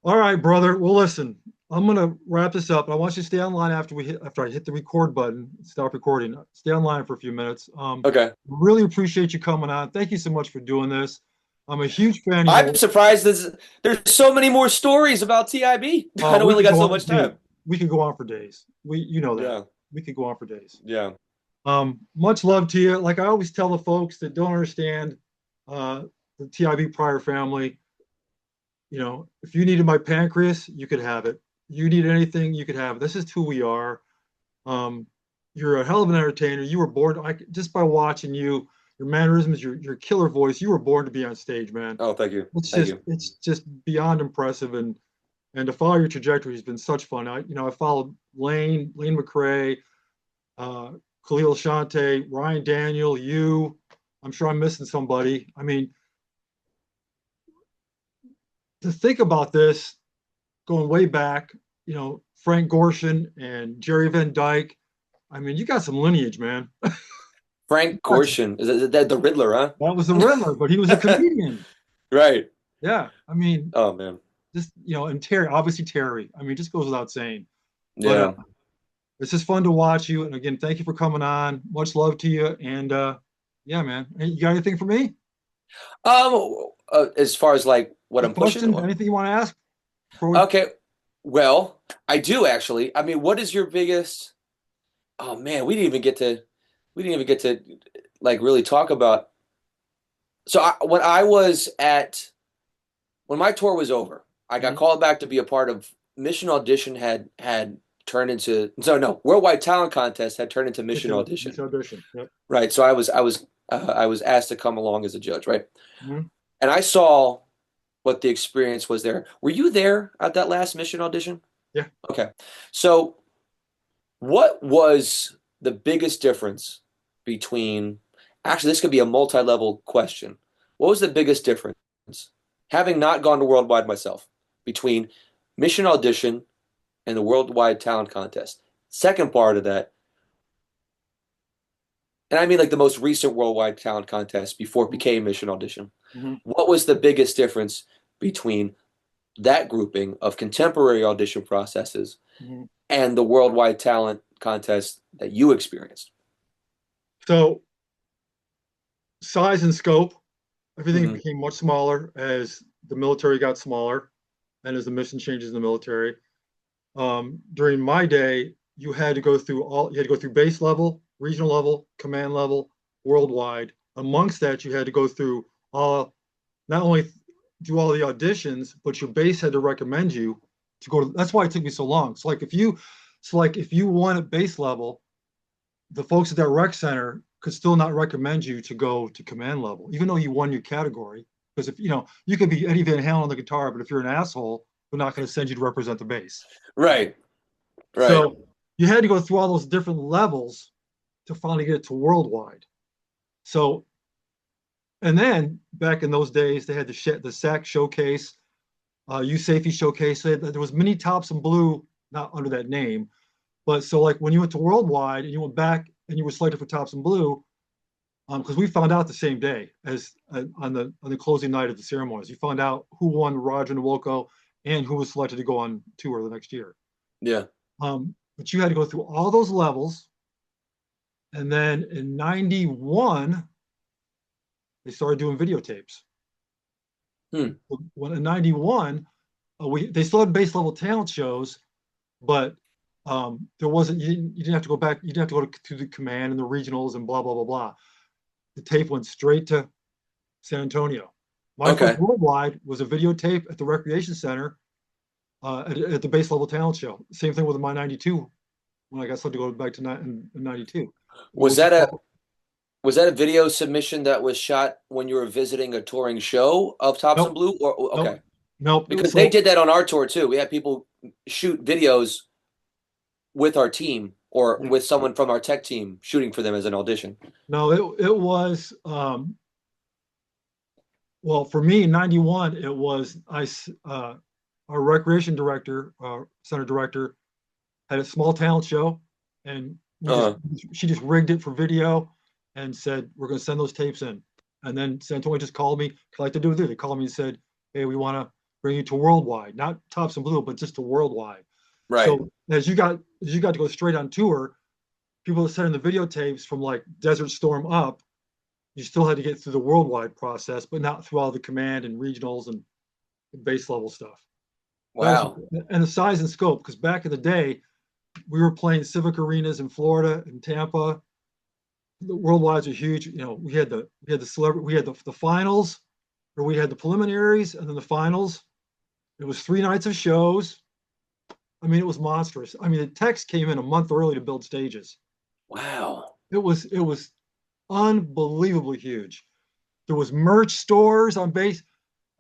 All right, brother. Well, listen, I'm gonna wrap this up. I want you to stay online after I hit the record button, stop recording. Stay online for a few minutes. Okay. Really appreciate you coming on. Thank you so much for doing this. I'm a huge fan of I'm yours. surprised there's so many more stories about TIB. I know we only got so much time. We could go on for days. You know that. Yeah. We could go on for days. Yeah. Much love to you. Like I always tell the folks that don't understand the TIB Pryor family, if you needed my pancreas, you could have it. You need anything, you could have it. This is who we are. You're a hell of an entertainer. You were born just by watching you, your mannerisms, your killer voice. You were born to be on stage, man. Oh, thank you. It's just beyond impressive, and to follow your trajectory has been such fun. I followed Lane McRae, Khalil Shante, Ryan Daniel, you. I'm sure I'm missing somebody. I mean, to think about this, going way back, Frank Gorshin and Jerry Van Dyke. I mean, you got some lineage, man. Frank Gorshin. Is that the Riddler, huh? That was the Riddler, but he was a comedian. Right. Yeah. I mean, Oh, man. just, and Terry, obviously Terry. I mean, just goes without saying. Yeah. But it's just fun to watch you. And again, thank you for coming on. Much love to you. And yeah, man. You got anything for me? As far as like what I'm pushing? Anything you want to ask? Okay. Well, I do actually. I mean, what is your biggest? Oh man, we didn't even get to like really talk about. So when my tour was over, I got called back to be a part of Mission Audition had turned into Worldwide Talent Contest had turned into Mission Audition. Mission Audition. Yep. Right. So I was asked to come along as a judge, right? Mm-hmm. And I saw what the experience was there. Were you there at that last Mission Audition? Yeah. Okay. So what was the biggest difference between, actually, this could be a multi-level question. What was the biggest difference, having not gone to Worldwide myself, between Mission Audition and the Worldwide Talent Contest? Second part of that, and I mean like the most recent Worldwide Talent Contest before it became Mission Audition. Mm-hmm. What was the biggest difference between that grouping of contemporary audition processes and the Worldwide Talent Contest that you experienced? So, size and scope, everything became much smaller as the military got smaller and as the mission changes in the military. During my day, you had to go through base level, regional level, command level, worldwide. Amongst that, you had to go through not only do all the auditions, but your base had to recommend you to go to. That's why it took me so long. If you won at base level, the folks at that rec center could still not recommend you to go to command level, even though you won your category. Because if you could be Eddie Van Halen on the guitar, but if you're an asshole, they're not going to send you to represent the base. Right. Right. So you had to go through all those different levels to finally get to worldwide. So, and then back in those days, they had the SAC showcase, USAFE showcase. So there was mini Tops and Blue, not under that name, but so like when you went to worldwide and you went back and you were selected for Tops and Blue, because we found out the same day as on the closing night of the ceremonies, you found out who won Roger and Wilco and who was selected to go on tour the next year. Yeah. But you had to go through all those levels, and then in '91 they started doing videotapes. When in '91, they still had base level talent shows, but there wasn't. You didn't have to go back. You didn't have to go to the command and the regionals and blah blah blah blah. The tape went straight to San Antonio. My first worldwide was a videotape at the Recreation Center at the base level talent show. Same thing with my '92 when I got selected to go back to in '92. Was that a video submission that was shot when you were visiting a touring show of Tops and Blue? Or okay. Nope. Because they did that on our tour too. We had people shoot videos with our team or with someone from our tech team shooting for them as an audition. No, it was well, for me in '91, it was our recreation director, center director, had a small talent show, and she just rigged it for video and said, we're going to send those tapes in. And then San Antonio just called me, like they do with you. They called me and said, hey, we want to bring you to worldwide, not Tops and Blue, but just to worldwide. Right. So as you got to go straight on tour, people that sent in the videotapes from like Desert Storm up, you still had to get through the worldwide process, but not through all the command and regionals and base level stuff. Wow. And the size and scope, because back in the day, we were playing civic arenas in Florida and Tampa. The worldwides are huge. We had the finals, or we had the preliminaries, and then the finals. It was 3 nights of shows. I mean, it was monstrous. I mean, the techs came in a month early to build stages. Wow. It was unbelievably huge. There was merch stores on base.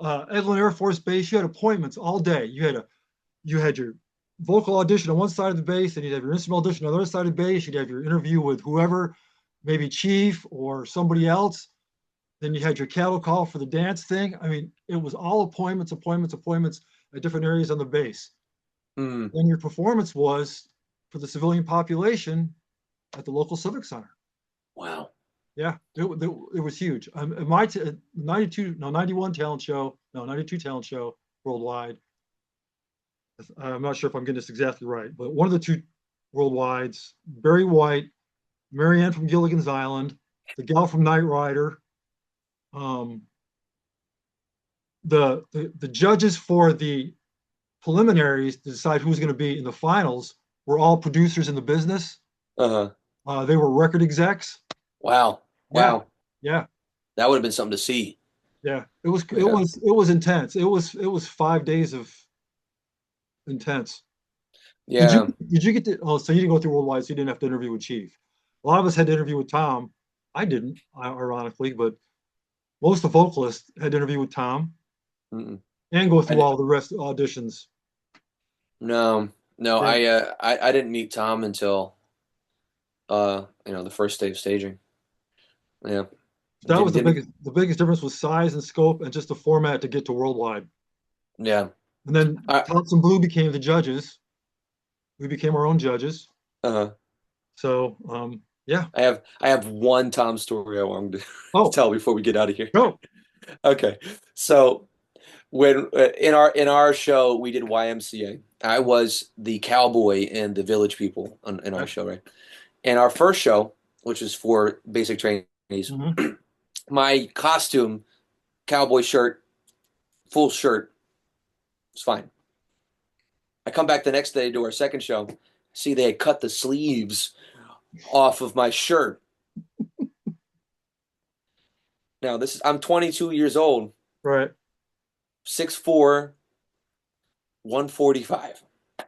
Edlin Air Force Base, you had appointments all day. You had your vocal audition on one side of the base, and you'd have your instrumental audition on the other side of the base. You'd have your interview with whoever, maybe chief or somebody else. Then you had your cattle call for the dance thing. I mean, it was all appointments at different areas on the base. And your performance was for the civilian population at the local civic center. Wow. Yeah, it was huge. My 91 talent show, 92 talent show worldwide. I'm not sure if I'm getting this exactly right, but one of the 2 worldwides, Barry White, Marianne from Gilligan's Island, the gal from Knight Rider. The judges for the preliminaries to decide who's going to be in the finals were all producers in the business. They were record execs. Wow. Wow. Yeah. That would have been something to see. Yeah. It was intense. It was 5 days of intense. Yeah. Did you get to, so you didn't go through worldwide, so you didn't have to interview with Chief. A lot of us had to interview with Tom. I didn't, ironically, but most of the vocalists had to interview with Tom and go through all the rest auditions. No, yeah. I didn't meet Tom until the first day of staging. Yeah. That was the biggest difference was size and scope and just the format to get to worldwide. Yeah. And then Tops and Blue became the judges. We became our own judges. So yeah. I have one Tom story I wanted to tell before we get out of here. Go. Okay. So when in our show we did YMCA. I was the cowboy and the village people in our show, right? And our first show, which is for basic trainees, my costume, cowboy shirt, full shirt, was fine. I come back the next day to our second show, see they had cut the sleeves off of my shirt. Now I'm 22 years old. Right. 6'4", 145. I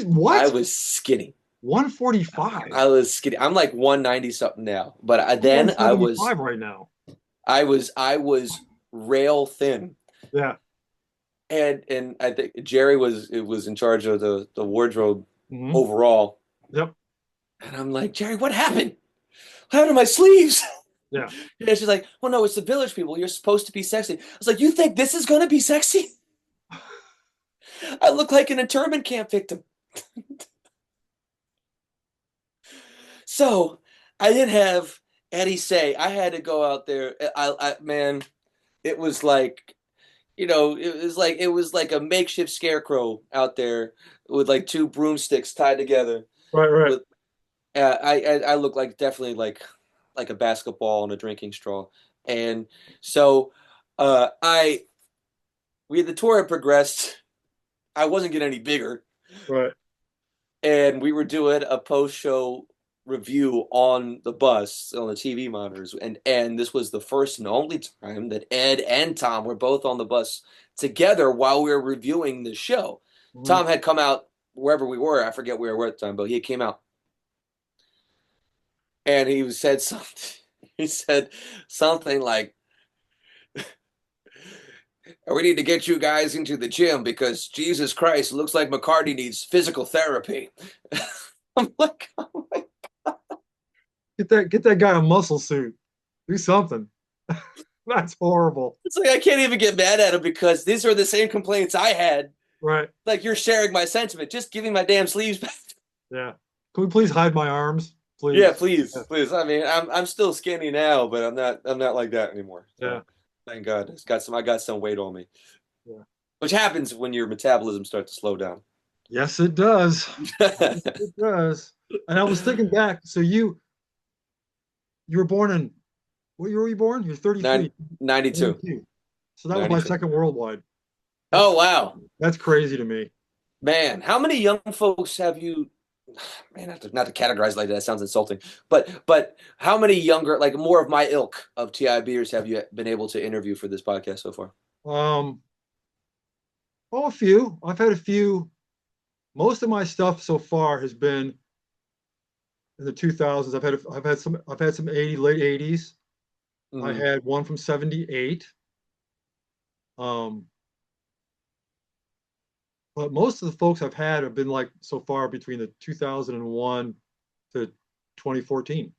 What? was skinny. 145. I was skinny. I'm like 190 something now, but I'm then 175 right now. I was rail thin. Yeah. And I think Jerry was in charge of the wardrobe Hmm. overall. Yep. And I'm like, Jerry, what happened? What happened to my sleeves? Yeah. And she's like, well, no, it's the Village People. You're supposed to be sexy. I was like, you think this is gonna be sexy? I look like an internment camp victim. So I didn't have any say. I had to go out there. Man, it was like, it was like a makeshift scarecrow out there with like two broomsticks tied together. Right. Right. With I look like definitely like a basketball on a drinking straw. And so I the tour had progressed. I wasn't getting any bigger, Right. and we were doing a post-show review on the bus on the TV monitors, and this was the first and only time that Ed and Tom were both on the bus together while we were reviewing the show. Hmm. Tom had come out wherever we were. I forget where we were at the time, but he came out and he said something. He said something like, "We need to get you guys into the gym because Jesus Christ, it looks like McCarty needs physical therapy." I'm like, oh my. Get that guy a muscle suit. Do something. That's horrible. It's like I can't even get mad at him because these are the same complaints I had. Right. Like you're sharing my sentiment, just giving my damn sleeves back. Yeah. Can we please hide my arms, Yeah, please? please, Yeah. please. I mean, I'm still skinny now, but I'm not like that anymore. Yeah. So thank God, I got some weight on me, Yeah. which happens when your metabolism starts to slow down. Yes, it does. Yes, it does. And I was thinking back. So you were born in what year were you born? You're 33. 92. 92. So that was my 92. second worldwide. Oh That's wow, that's crazy to me. man! How many young folks have you? Man, not to categorize like that, that sounds insulting. But how many younger, like more of my ilk of TIBers have you been able to interview for this podcast so far? Um, oh, a few. I've had a few. Most of my stuff so far has been in the 2000s. I've had some 80 late 80s. I Hmm. had one from 78. Um, but most of the folks I've had have been like so far between the 2001 to 2014.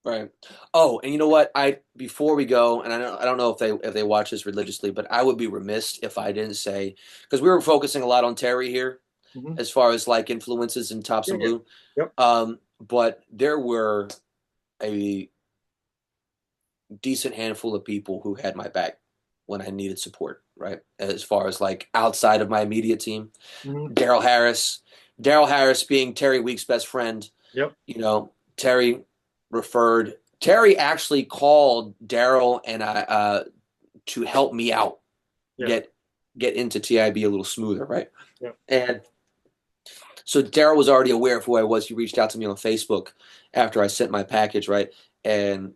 Right. Oh, and you know what? I before we go, and I don't know if they watch this religiously, but I would be remiss if I didn't say because we were focusing a lot on Terry here Hmm. as far as like influences in Tops Yeah, and yeah. Blue. Yep. But there were a decent handful of people who had my back when I needed support, right? As far as like outside of my immediate team. Hmm. Daryl Harris. Daryl Harris being Terry Weeks' best friend, Yep. Terry Terry actually called Daryl and I to help me out Yeah. get get into TIB a little smoother, right? Yep. And so Daryl was already aware of who I was. He reached out to me on Facebook after I sent my package, right? And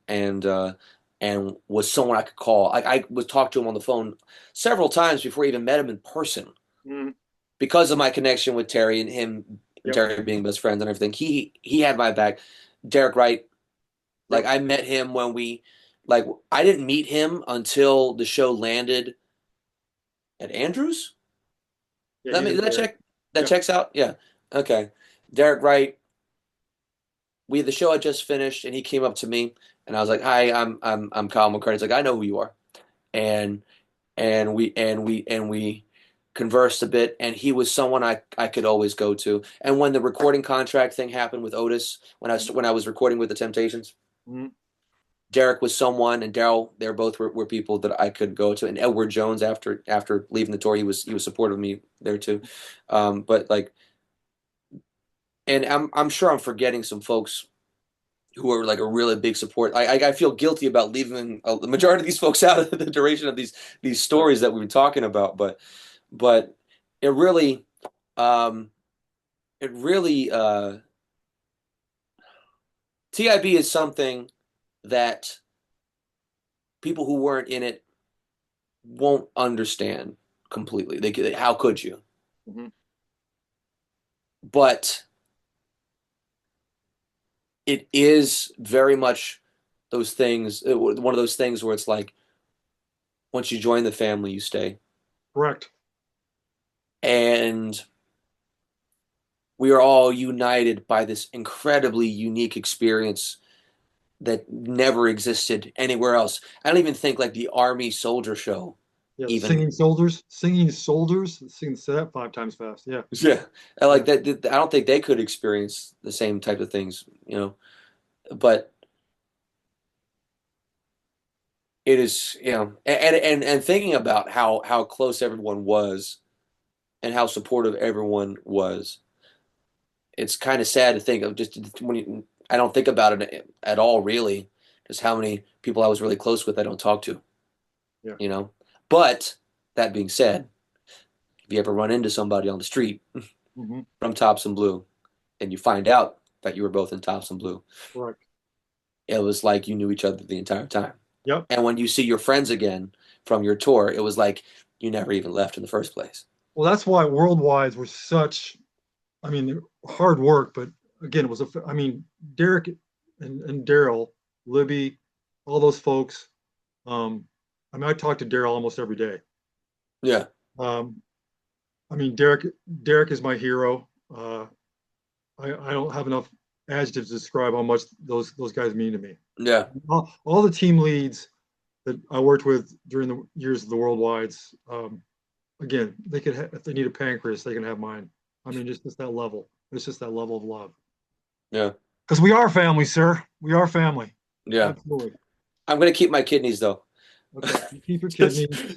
was someone I could call. I was talked to him on the phone several times before I even met him in person Hmm. because of my connection with Terry and him and Yep. Terry being best friends and everything. He had my back. Derek Wright, like Yep. I met him when we like I didn't meet him until the show landed at Andrews. Yeah. That He's me in that there. check that Yeah. checks out. Yeah. Okay. Derek Wright. The show had just finished and he came up to me and I was like, "Hi, I'm Kyle McCarty." He's like, "I know who you are," and and we conversed a bit and he was someone I could always go to. And when the recording contract thing happened with Otis, when I was recording with the Temptations, Hmm. Derek was someone, and Daryl. They're both were people that I could go to. And Edward Jones, after leaving the tour, he was supportive of me there too. But like, and I'm sure I'm forgetting some folks who are like a really big support. I feel guilty about leaving the majority of these folks out of the duration of these stories that we've been talking about. But it really um, it really TIB is something that people who weren't in it won't understand completely. How could you? Mhm. But it is very much those things, one of those things where it's like once you join the family, you stay. Correct. And we are all united by this incredibly unique experience that never existed anywhere else. I don't even think like the Army Soldier Show Yeah, the even. singing soldiers, sing say that 5 times fast. Yeah, Yeah. I like yeah, that. I don't think they could experience the same type of things, but it is, and thinking about how close everyone was and how supportive everyone was, it's kind of sad to think of just when I don't think about it at all, really, just how many people I was really close with I don't talk to, yeah. you know. But that being said, if you ever run into somebody on the street Hmm. from Tops and Blue and you find out that you were both in Tops and Blue, Correct. it was like you knew each other the entire time. Yep. And when you see your friends again from your tour, it was like you never even left in the first place. Well, that's why worldwides were such. I mean, hard work, but again, it was a. I mean, Derek and Daryl, Libby, all those folks. Um, I mean, I talk to Daryl almost every day. Yeah, Um, I mean, Derek is my hero. I don't have enough adjectives to describe how much those guys mean to me. yeah, All the team leads that I worked with during the years of the worldwides, again, they could if they need a pancreas, they can have mine. I mean, just that level. It's just that level of love. yeah, Because we are family, sir. We are family. yeah. Absolutely. I'm gonna keep my kidneys though. Okay. You keep your Just kidneys.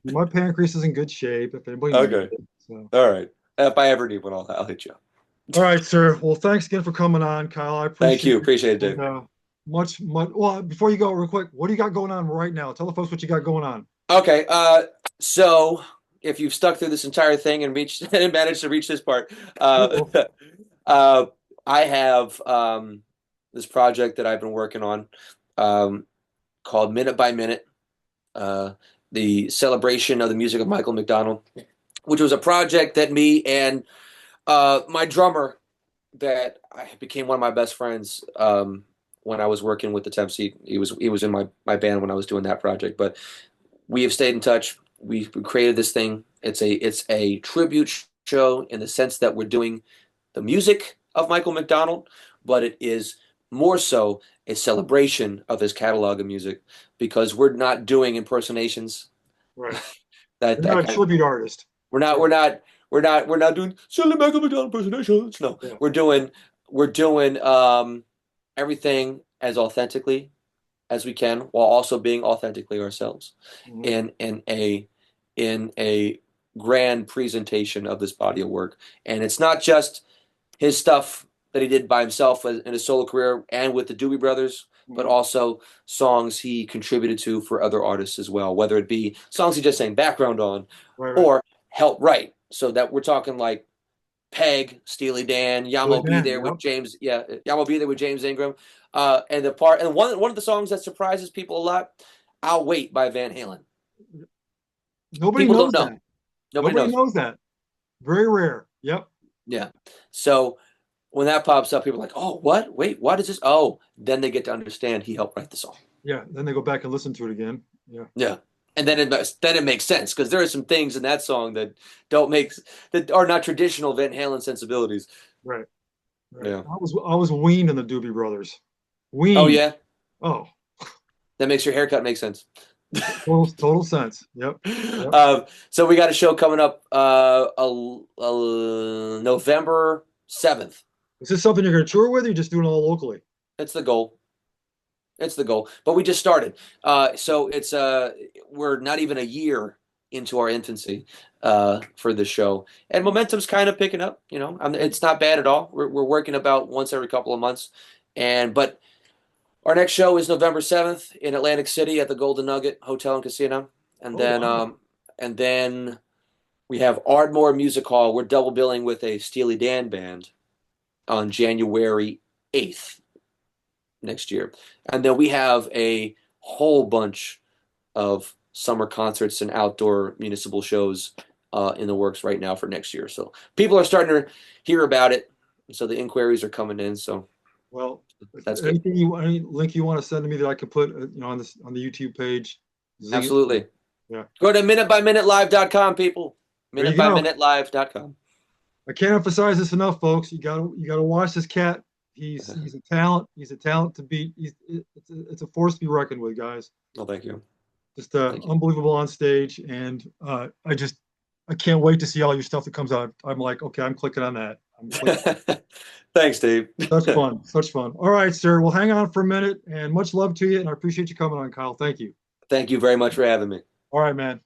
My pancreas is in good shape if anybody needs okay. it. So. All right. If I ever need one, I'll hit you up. All right, sir. Well, thanks again for coming on, Kyle. I Thank appreciate you. it. Appreciate it, And Dave. much. Well, before you go, real quick, what do you got going on right now? Tell the folks what you got going on. Okay. So if you've stuck through this entire thing and reached and managed to reach this part, uh, Cool. uh, I have this project that I've been working on called Minute by Minute, uh, the celebration of the music of Michael McDonald, which was a project that me and my drummer that I became one of my best friends when I was working with the Temp Seat. He was in my band when I was doing that project, but we have stayed in touch. We created this thing. It's a tribute show in the sense that we're doing the music of Michael McDonald, but it is more so a celebration of his catalog of music because we're not doing impersonations. Right. That You're that not a kind of tribute artist. we're not Right. we're not we're not doing silly Michael McDonald impersonations. No, Yeah. we're doing everything as authentically as we can while also being authentically ourselves Mhm. in a grand presentation of this body of work. And it's not just his stuff that he did by himself in his solo career and with the Doobie Brothers, but Mhm. also songs he contributed to for other artists as well, whether it be songs he just sang background on Right. Right. or helped write. So that we're talking like Peg, Steely Dan, Really, Yamo Be Dan. There with Yep. James, yeah, Yamo Be There with James Ingram, and one of the songs that surprises people a lot, "I'll Wait" by Van Halen. Nobody People don't knows know. that. Nobody Nobody knows. knows that. Very rare. Yep. Yeah. So when that pops up, people are like, "Oh, what? Wait, what is this?" Oh, then they get to understand he helped write the song. Yeah. Then they go back and listen to it again. Yeah. Yeah. And then it makes sense because there are some things in that song don't make that are not traditional Van Halen sensibilities. Right. Right. Yeah. I was weaned in the Doobie Brothers. Oh Weaned. yeah, Oh, that makes your haircut make sense. total sense. Yep. Yep. So we got a show coming up November 7th. Is this something you're going to tour with, or you just doing it all locally? It's the goal. It's the goal. But we just started. So we're not even a year into our infancy for the show. And momentum's kind of picking up, it's not bad at all. We're working about once every couple of months. But our next show is November 7th in Atlantic City at the Golden Nugget Hotel and Casino. And Oh, then wow. and then we have Ardmore Music Hall. We're double billing with a Steely Dan band on January 8th next year. And then we have a whole bunch of summer concerts and outdoor municipal shows in the works right now for next year. So people are starting to hear about it. So the inquiries are coming in. So Well, that's good. any link you want to send to me that I can put, on this, on the YouTube page, zing it. Absolutely. Yeah. Go to minutebyminutelive.com, people. There you go. Minutebyminutelive.com. I can't emphasize this enough, folks. You gotta watch this cat. He's a talent. He's a talent to beat. It's a force to be reckoned with, guys. Oh, thank you. Just unbelievable on stage, and I can't wait to see all your stuff that comes out. I'm like, okay, I'm clicking on that. Thanks, Dave. Such fun, such fun. All right, sir. Well, hang on for a minute, and much love to you, and I appreciate you coming on, Kyle. Thank you. Thank you very much for having me. All right, man.